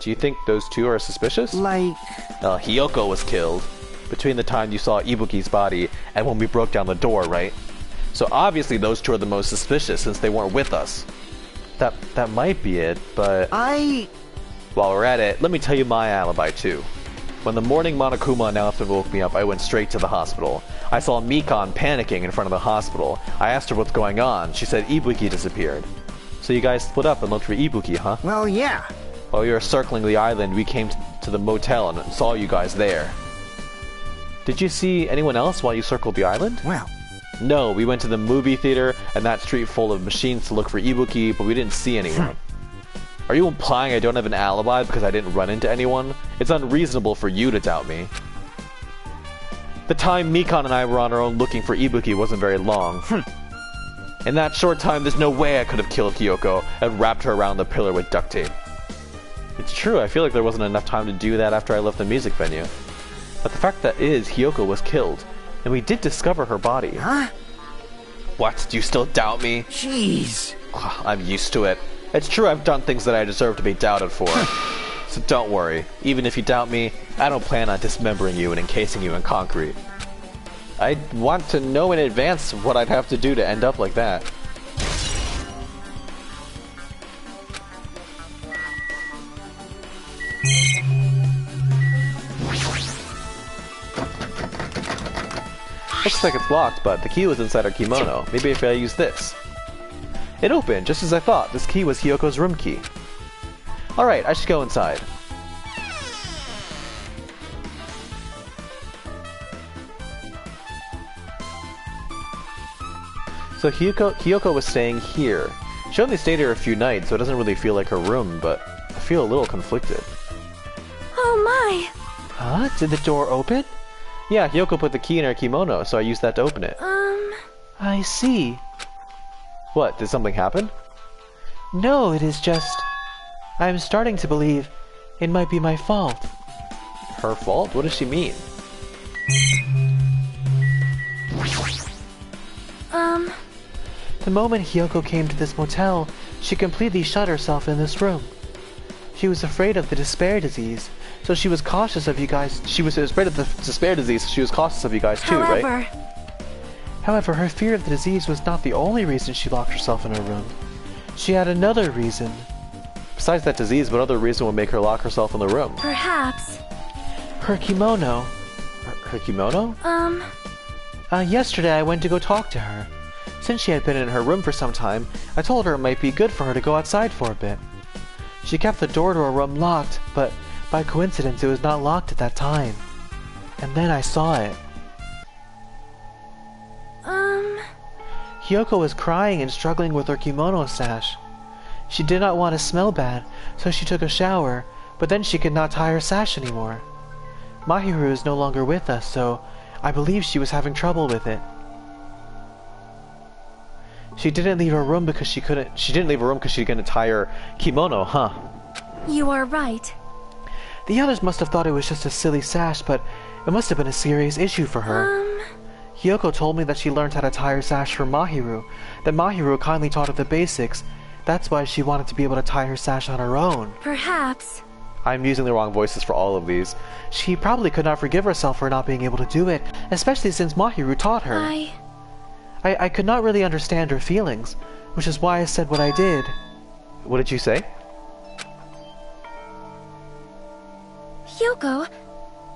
Do you think those two are suspicious? Like... Hiyoko was killed between the time you saw Ibuki's body and when we broke down the door, right? So obviously those two are the most suspicious since they weren't with us. That might be it, but... While we're at it, let me tell you my alibi too. When the morning Monokuma announcement woke me up, I went straight to the hospital. I saw Mikan panicking in front of the hospital. I asked her what's going on. She said Ibuki disappeared. So you guys split up and looked for Ibuki, huh? Well, yeah. While we were circling the island, we came to the motel and saw you guys there. Did you see anyone else while you circled the island? Well... No, we went to the movie theater and that street full of machines to look for Ibuki, but we didn't see anyone. Are you implying I don't have an alibi because I didn't run into anyone? It's unreasonable for you to doubt me. The time Mikan and I were on our own looking for Ibuki wasn't very long. In that short time, there's no way I could have killed Hiyoko and wrapped her around the pillar with duct tape. It's true, I feel like there wasn't enough time to do that after I left the music venue. But the fact that is, Hiyoko was killed, and we did discover her body. Huh? What? Do you still doubt me? Jeez. I'm used to it. It's true I've done things that I deserve to be doubted for. So don't worry. Even if you doubt me, I don't plan on dismembering you and encasing you in concrete. I want to know in advance what I'd have to do to end up like that. Looks like it's locked, but the key was inside her kimono. Maybe if I use this. It opened, just as I thought. This key was Hiyoko's room key. Alright, I should go inside. So Hiyoko was staying here. She only stayed here a few nights, so it doesn't really feel like her room, but I feel a little conflicted. Oh my! Huh? Did the door open? Yeah, Hiyoko put the key in her kimono, so I used that to open it. I see. What, did something happen? No, it is just... I'm starting to believe it might be my fault. Her fault? What does she mean? The moment Hiyoko came to this motel, she completely shut herself in this room. She was afraid of the despair disease, so she was cautious of you guys. She was afraid of the despair disease, so she was cautious of you guys too, right? However, her fear of the disease was not the only reason she locked herself in her room. She had another reason. Besides that disease, what other reason would make her lock herself in the room? Perhaps. Her kimono. Her kimono? Yesterday I went to go talk to her. Since she had been in her room for some time, I told her it might be good for her to go outside for a bit. She kept the door to her room locked, but by coincidence it was not locked at that time. And then I saw it. Hiyoko was crying and struggling with her kimono sash. She did not want to smell bad, so she took a shower, but then she could not tie her sash anymore. Mahiru is no longer with us, so I believe she was having trouble with it. She didn't leave her room because she couldn't tie her kimono, huh? You are right. The others must have thought it was just a silly sash, but it must have been a serious issue for her. Hiyoko told me that she learned how to tie her sash from Mahiru, that Mahiru kindly taught her the basics. That's why she wanted to be able to tie her sash on her own. Perhaps. I'm using the wrong voices for all of these. She probably could not forgive herself for not being able to do it, especially since Mahiru taught her. I could not really understand her feelings, which is why I said what I did. What did you say? Hiyoko,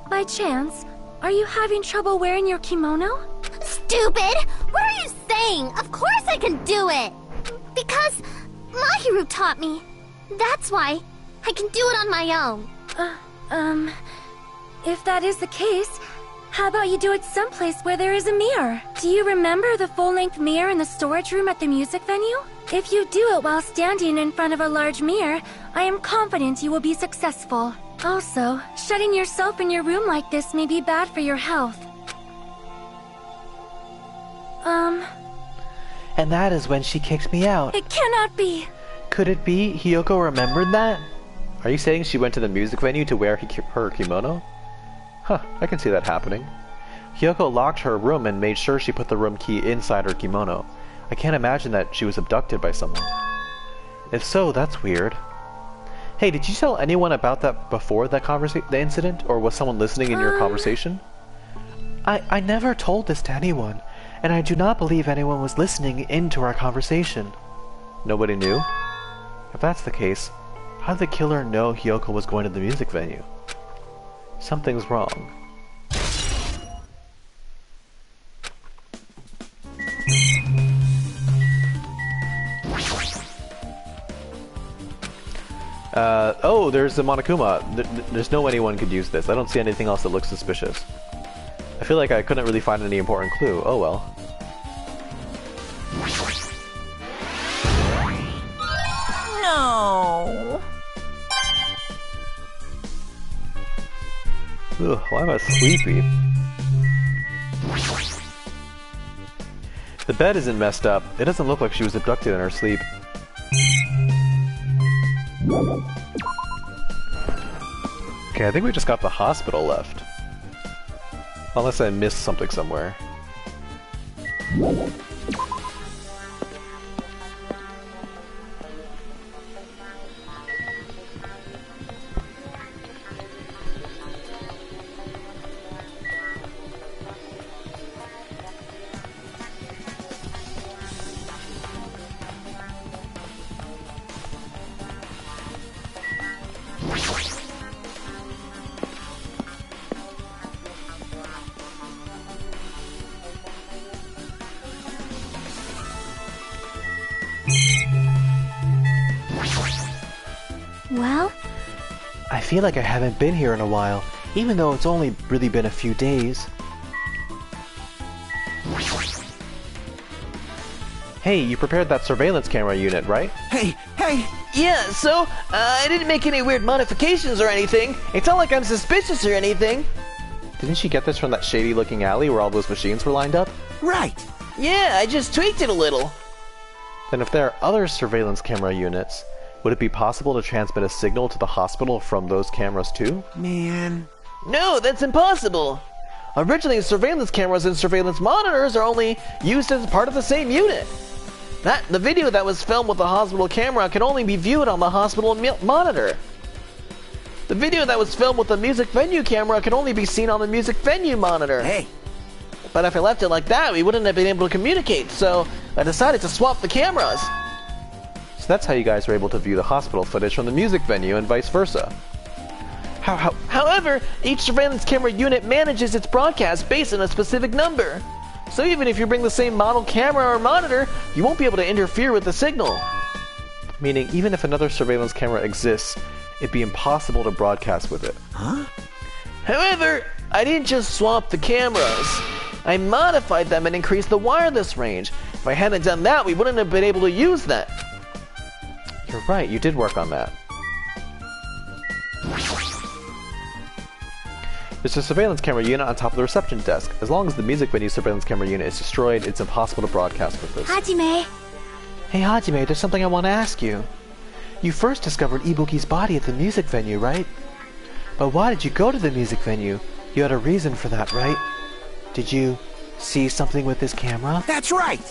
by chance, are you having trouble wearing your kimono? Stupid! What are you saying? Of course I can do it! Because Mahiru taught me. That's why I can do it on my own. If that is the case, how about you do it someplace where there is a mirror? Do you remember the full-length mirror in the storage room at the music venue? If you do it while standing in front of a large mirror, I am confident you will be successful. Also, shutting yourself in your room like this may be bad for your health. And that is when she kicked me out. It cannot be! Could it be Hiyoko remembered that? Are you saying she went to the music venue to wear her kimono? Huh, I can see that happening. Hyoko locked her room and made sure she put the room key inside her kimono. I can't imagine that she was abducted by someone. If so, that's weird. Hey, did you tell anyone about that before that the incident? Or was someone listening in your conversation? I never told this to anyone, and I do not believe anyone was listening into our conversation. Nobody knew? If that's the case, how did the killer know Hyoko was going to the music venue? Something's wrong. Oh, there's the Monokuma. There's no way anyone could use this. I don't see anything else that looks suspicious. I feel like I couldn't really find any important clue. Oh well. No. Ugh, why am I sleepy? The bed isn't messed up. It doesn't look like she was abducted in her sleep. Okay, I think we just got the hospital left. Unless I missed something somewhere. Well? I feel like I haven't been here in a while, even though it's only really been a few days. Hey, you prepared that surveillance camera unit, right? Hey! Yeah, so, I didn't make any weird modifications or anything. It's not like I'm suspicious or anything. Didn't she get this from that shady-looking alley where all those machines were lined up? Right! Yeah, I just tweaked it a little. Then if there are other surveillance camera units, would it be possible to transmit a signal to the hospital from those cameras too? Man. No, that's impossible. Originally, surveillance cameras and surveillance monitors are only used as part of the same unit. The video that was filmed with the hospital camera can only be viewed on the hospital monitor. The video that was filmed with the music venue camera can only be seen on the music venue monitor. Hey. But if I left it like that, we wouldn't have been able to communicate, so I decided to swap the cameras. So that's how you guys were able to view the hospital footage from the music venue and vice versa. However, each surveillance camera unit manages its broadcast based on a specific number. So even if you bring the same model camera or monitor, you won't be able to interfere with the signal. Meaning, even if another surveillance camera exists, it'd be impossible to broadcast with it. Huh? However, I didn't just swap the cameras. I modified them and increased the wireless range. If I hadn't done that, we wouldn't have been able to use that. You're right, you did work on that. There's a surveillance camera unit on top of the reception desk. As long as the music venue surveillance camera unit is destroyed, it's impossible to broadcast with this. Hajime! Hey Hajime, there's something I want to ask you. You first discovered Ibuki's body at the music venue, right? But why did you go to the music venue? You had a reason for that, right? Did you see something with this camera? That's right!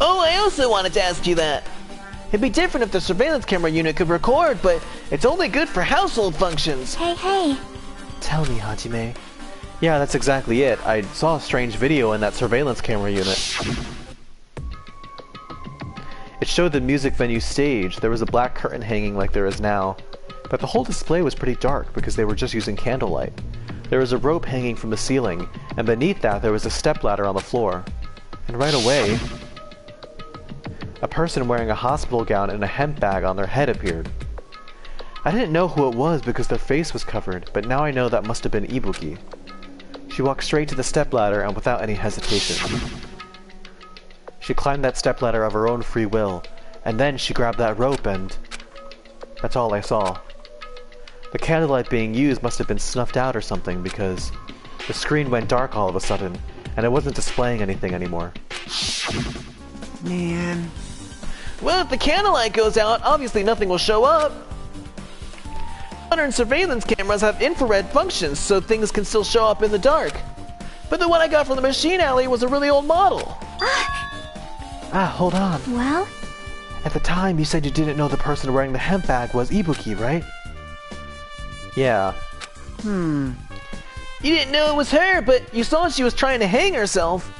Oh, I also wanted to ask you that. It'd be different if the surveillance camera unit could record, but it's only good for household functions. Hey. Tell me, Hajime. Yeah, that's exactly it. I saw a strange video in that surveillance camera unit. It showed the music venue stage. There was a black curtain hanging like there is now. But the whole display was pretty dark because they were just using candlelight. There was a rope hanging from the ceiling, and beneath that there was a stepladder on the floor. And right away, a person wearing a hospital gown and a hemp bag on their head appeared. I didn't know who it was because their face was covered, but now I know that must have been Ibuki. She walked straight to the stepladder and without any hesitation. She climbed that stepladder of her own free will, and then she grabbed that rope and... that's all I saw. The candlelight being used must have been snuffed out or something because the screen went dark all of a sudden, and it wasn't displaying anything anymore. Man. Well, if the candlelight goes out, obviously nothing will show up. Modern surveillance cameras have infrared functions, so things can still show up in the dark. But the one I got from the machine alley was a really old model. Hold on. Well? At the time, you said you didn't know the person wearing the hemp bag was Ibuki, right? Yeah. You didn't know it was her, but you saw she was trying to hang herself.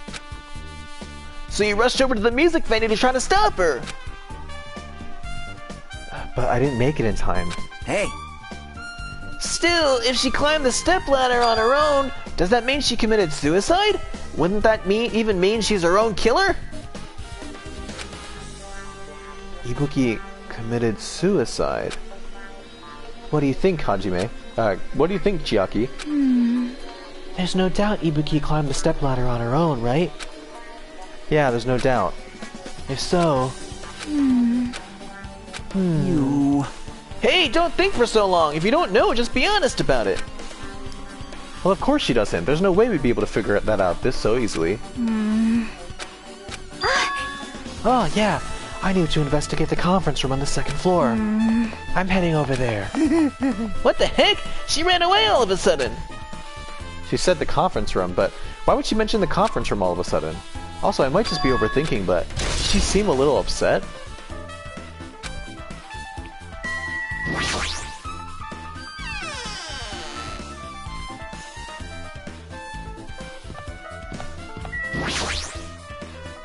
So you rushed over to the music venue to try to stop her. But I didn't make it in time. Hey, Still, if she climbed the stepladder on her own, does that mean she committed suicide? Wouldn't that even mean she's her own killer? Ibuki committed suicide. What do you think, Hajime? What do you think, Chiaki? There's no doubt Ibuki climbed the stepladder on her own, right? Yeah, there's no doubt. If so... you... Hey, don't think for so long. If you don't know, just be honest about it. Well, of course she doesn't. There's no way we'd be able to figure that out this so easily. Oh, yeah. I need to investigate the conference room on the second floor. I'm heading over there. What the heck? She ran away all of a sudden. She said the conference room, but why would she mention the conference room all of a sudden? Also, I might just be overthinking, but does she seem a little upset?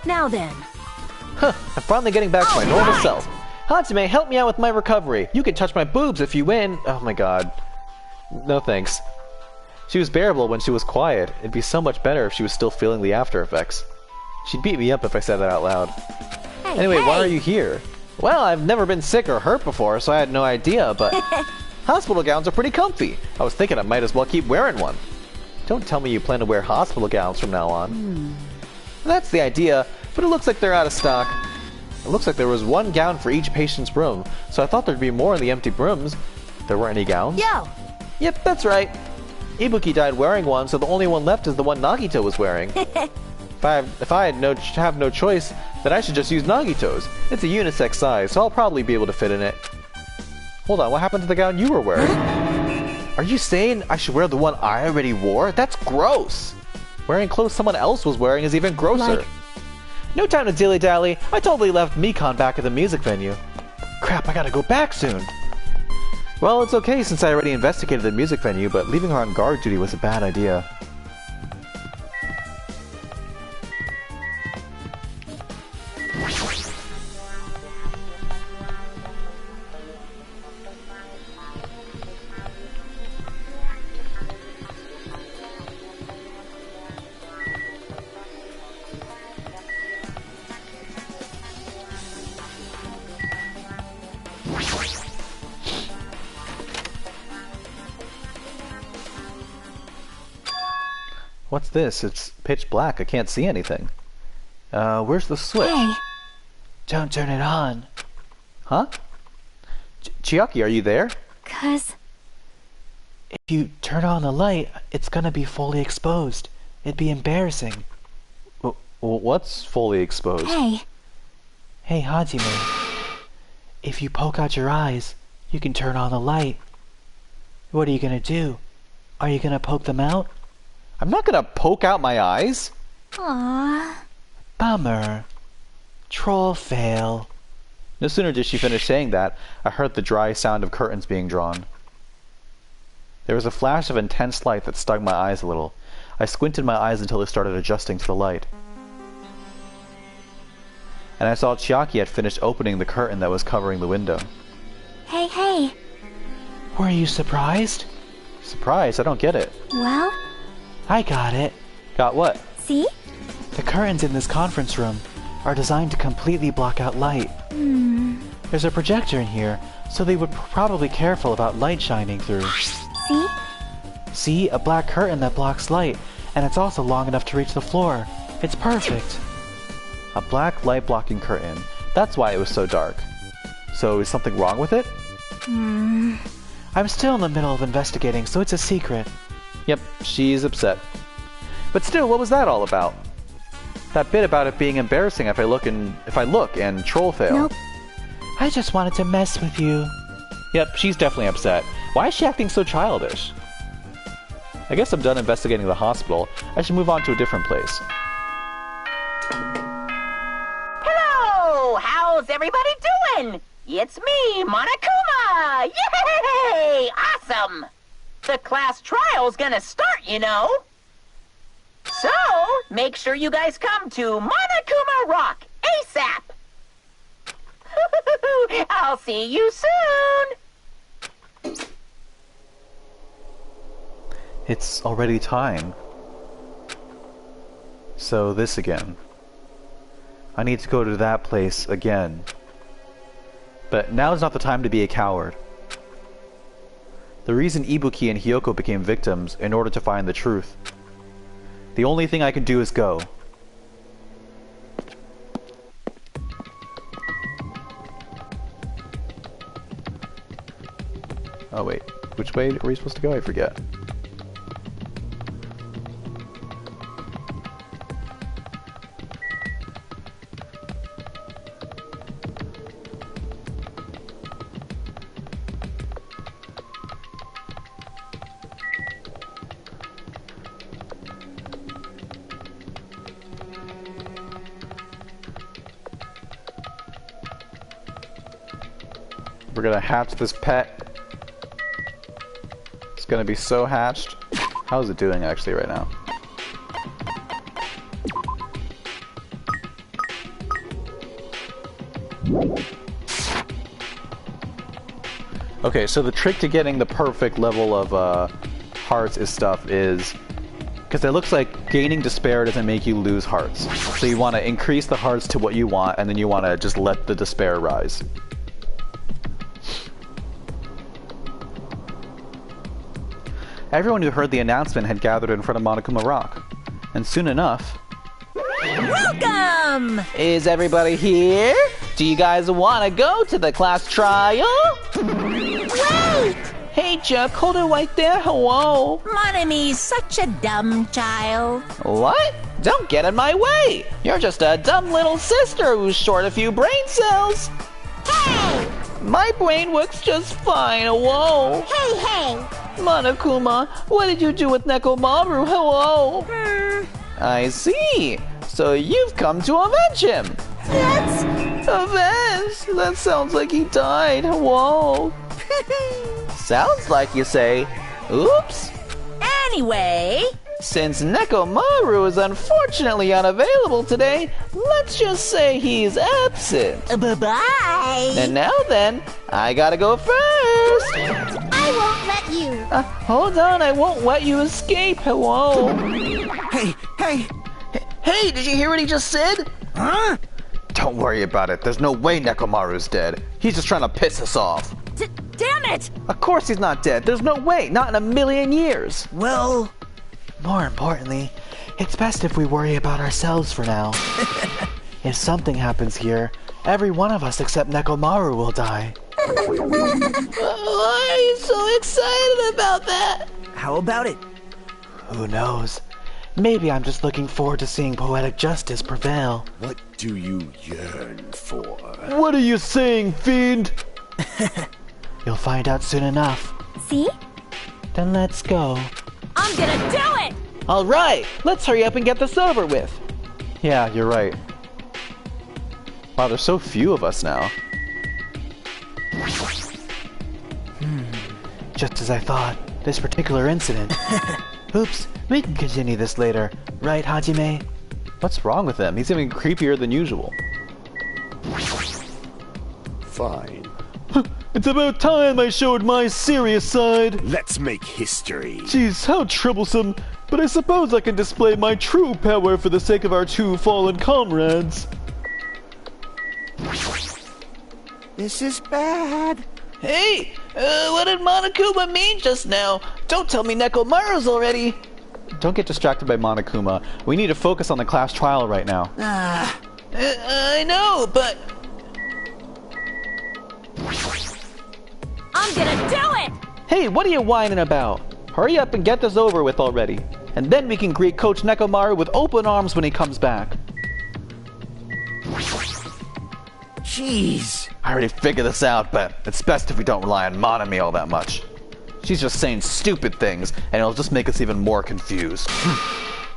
Now then. I'm finally getting back to my normal self. Hatsune, help me out with my recovery. You can touch my boobs if you win. Oh my god. No thanks. She was bearable when she was quiet. It'd be so much better if she was still feeling the after effects. She'd beat me up if I said that out loud. Anyway, why are you here? Well, I've never been sick or hurt before, so I had no idea, but hospital gowns are pretty comfy. I was thinking I might as well keep wearing one. Don't tell me you plan to wear hospital gowns from now on. That's the idea, but it looks like they're out of stock. It looks like there was one gown for each patient's room, so I thought there'd be more in the empty rooms. There weren't any gowns? Yo! Yep, that's right. Ibuki died wearing one, so the only one left is the one Nagito was wearing. If I have no choice, then I should just use Nagito's. It's a unisex size, so I'll probably be able to fit in it. Hold on, what happened to the gown you were wearing? Are you saying I should wear the one I already wore? That's gross. Wearing clothes someone else was wearing is even grosser. No time to dilly-dally. I totally left Mikon back at the music venue. Crap, I gotta go back soon. Well, it's okay since I already investigated the music venue, but leaving her on guard duty was a bad idea. What's this? It's pitch black. I can't see anything. Where's the switch? Hey. Don't turn it on. Huh? Chiaki, are you there? 'Cause... If you turn on the light, it's gonna be fully exposed. It'd be embarrassing. What's fully exposed? Hey. Hey, Hajime. If you poke out your eyes, you can turn on the light. What are you gonna do? Are you gonna poke them out? I'm not gonna poke out my eyes. Aww. Bummer. Troll fail. No sooner did she finish saying that, I heard the dry sound of curtains being drawn. There was a flash of intense light that stung my eyes a little. I squinted my eyes until they started adjusting to the light. And I saw Chiaki had finished opening the curtain that was covering the window. Hey, hey. Were you surprised? Surprised? I don't get it. Well? I got it. Got what? See? The curtains in this conference room are designed to completely block out light. There's a projector in here, so they would probably be careful about light shining through. See? See? A black curtain that blocks light, and it's also long enough to reach the floor. It's perfect. A black light-blocking curtain. That's why it was so dark. So is something wrong with it? I'm still in the middle of investigating, so it's a secret. Yep, she's upset. But still, what was that all about? That bit about it being embarrassing if I look and troll fail. Nope. I just wanted to mess with you. Yep, she's definitely upset. Why is she acting so childish? I guess I'm done investigating the hospital. I should move on to a different place. Hello! How's everybody doing? It's me, Monokuma! Yay! Awesome! The class trial's gonna start, you know. So, make sure you guys come to Monokuma Rock ASAP! I'll see you soon! It's already time. So this again. I need to go to that place again. But now is not the time to be a coward. The reason Ibuki and Hiyoko became victims in order to find the truth. The only thing I can do is go. Oh wait, which way are we supposed to go? I forget. We're gonna hatch this pet. It's gonna be so hatched. How is it doing actually right now? Okay, so the trick to getting the perfect level of hearts is because it looks like gaining despair doesn't make you lose hearts. So you want to increase the hearts to what you want, and then you want to just let the despair rise. Everyone who heard the announcement had gathered in front of Monokuma Rock. And soon enough... Welcome! Is everybody here? Do you guys want to go to the class trial? Wait! Hey, Chuck, hold it right there. Hello. Monomi's such a dumb child. What? Don't get in my way. You're just a dumb little sister who's short a few brain cells. Hey! My brain works just fine. Hello. Hey, hey! Monokuma, what did you do with Nekomaru? Hello. I see. So you've come to avenge him. That's... Avenge? That sounds like he died. Hello. Sounds like you say. Oops. Anyway... Since Nekomaru is unfortunately unavailable today, let's just say he's absent. Bye-bye. And now then, I gotta go first. I won't let you. Hold on, I won't let you escape. Hello. Hey, hey! Hey, did you hear what he just said? Huh? Don't worry about it. There's no way Nekomaru's dead. He's just trying to piss us off. Damn it! Of course he's not dead. There's no way. Not in a million years. Well... More importantly, it's best if we worry about ourselves for now. If something happens here, every one of us except Nekomaru will die. Why are you so excited about that? How about it? Who knows? Maybe I'm just looking forward to seeing poetic justice prevail. What do you yearn for? What are you saying, fiend? You'll find out soon enough. See? Then let's go. I'm gonna do it! Alright, let's hurry up and get this over with. Yeah, you're right. Wow, there's so few of us now. Just as I thought, this particular incident. Oops, we can continue this later. Right, Hajime? What's wrong with him? He's even creepier than usual. Fine. It's about time I showed my serious side. Let's make history. Jeez, how troublesome. But I suppose I can display my true power for the sake of our two fallen comrades. This is bad. Hey, what did Monokuma mean just now? Don't tell me Nekomaru's already. Don't get distracted by Monokuma. We need to focus on the class trial right now. I know, but... I'm gonna do it! Hey, what are you whining about? Hurry up and get this over with already. And then we can greet Coach Nekomaru with open arms when he comes back. Jeez. I already figured this out, but it's best if we don't rely on Monomi all that much. She's just saying stupid things, and it'll just make us even more confused.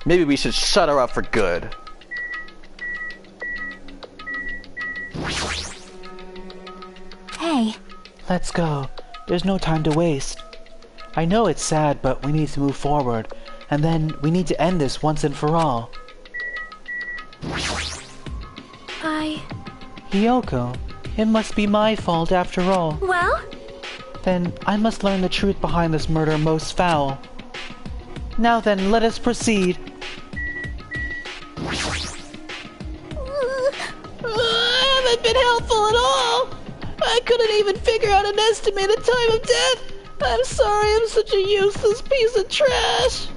Maybe we should shut her up for good. Hey. Let's go. There's no time to waste. I know it's sad, but we need to move forward. And then we need to end this once and for all. Hiyoko, it must be my fault after all. Well? Then I must learn the truth behind this murder most foul. Now then, let us proceed. I haven't been helpful at all. I couldn't even figure out an estimated time of death. I'm sorry, I'm such a useless piece of trash.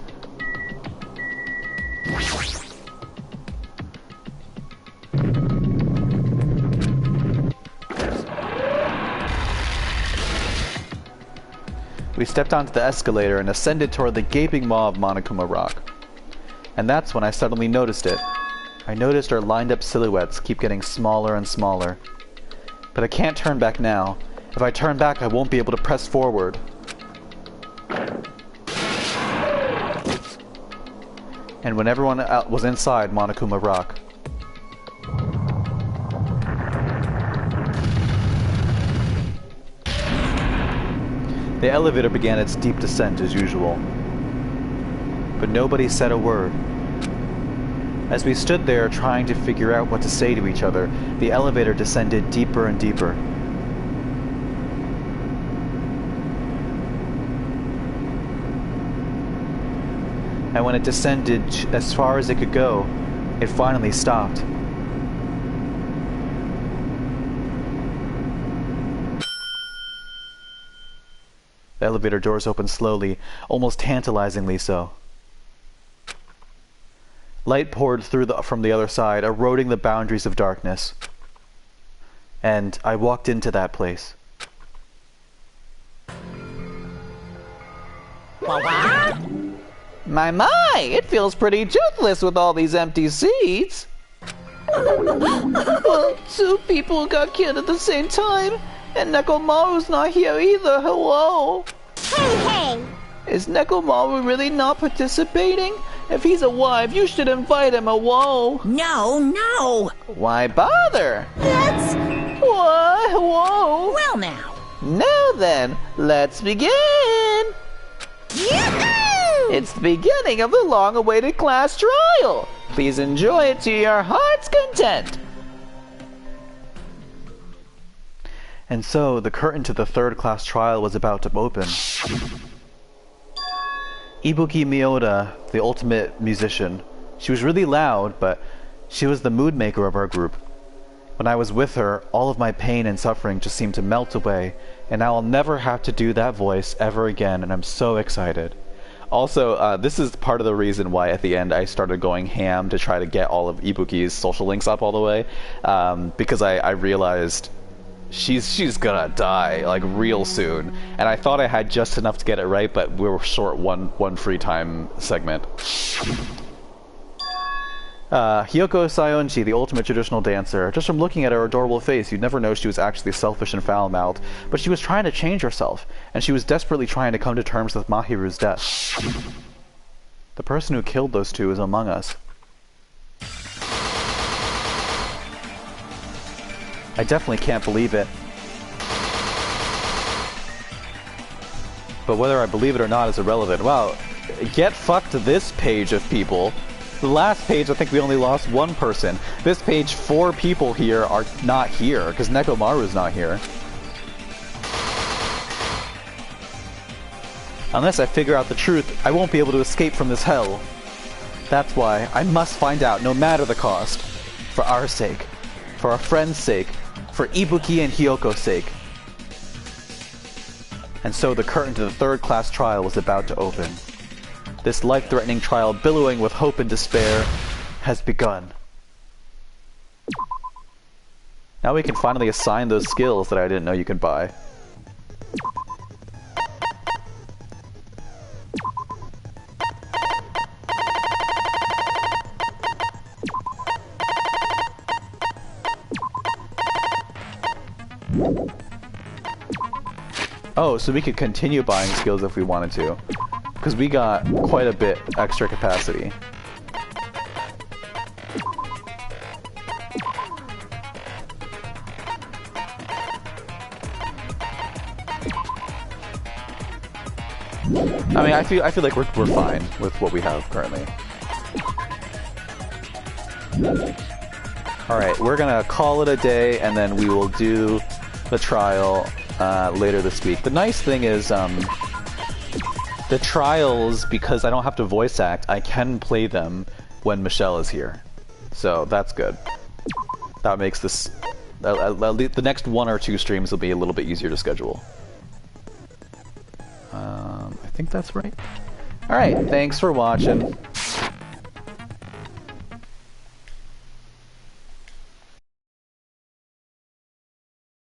We stepped onto the escalator and ascended toward the gaping maw of Monokuma Rock. And that's when I suddenly noticed it. I noticed our lined-up silhouettes keep getting smaller and smaller. But I can't turn back now. If I turn back, I won't be able to press forward. And when everyone was inside Monokuma Rock, the elevator began its steep descent as usual. But nobody said a word. As we stood there trying to figure out what to say to each other, the elevator descended deeper and deeper. And when it descended as far as it could go, it finally stopped. The elevator doors opened slowly, almost tantalizingly so. Light poured through from the other side, eroding the boundaries of darkness. And I walked into that place. My, it feels pretty toothless with all these empty seats. Well, two people got killed at the same time, and Nekomaru's not here either. Hello? Hey! Is Nekomaru really not participating? If he's alive, you should invite him. Whoa. No! Why bother? That's... What? Whoa. Well now. Now then, let's begin. Yahoo! It's the beginning of the long-awaited class trial. Please enjoy it to your heart's content. And so, the curtain to the third class trial was about to open. Ibuki Miyoda, the ultimate musician. She was really loud, but she was the mood maker of our group. When I was with her, all of my pain and suffering just seemed to melt away, and I'll never have to do that voice ever again, and I'm so excited. Also, this is part of the reason why at the end I started going ham to try to get all of Ibuki's social links up all the way, because I realized she's gonna die like real soon, and I thought I had just enough to get it right, but we were short one free time segment. Hiyoko Sayonji, the ultimate traditional dancer. Just from looking at her adorable face, you'd never know she was actually selfish and foul-mouthed, but she was trying to change herself, and she was desperately trying to come to terms with Mahiru's death. The person who killed those two is among us. I definitely can't believe it. But whether I believe it or not is irrelevant. Wow, get fucked this page of people. The last page, I think we only lost one person. This page, 4 people here are not here, because Nekomaru's not here. Unless I figure out the truth, I won't be able to escape from this hell. That's why I must find out, no matter the cost. For our sake. For our friend's sake. For Ibuki and Hiyoko's sake. And so the curtain to the third class trial was about to open. This life-threatening trial, billowing with hope and despair, has begun. Now we can finally assign those skills that I didn't know you could buy. Oh, so we could continue buying skills if we wanted to. Because we got quite a bit extra capacity. I mean, I feel like we're fine with what we have currently. Alright, we're gonna call it a day, and then we will do the trial later this week. The nice thing is, the trials, because I don't have to voice act, I can play them when Michelle is here. So, that's good. That makes this... the next 1 or 2 streams will be a little bit easier to schedule. I think that's right. Alright, thanks for watching.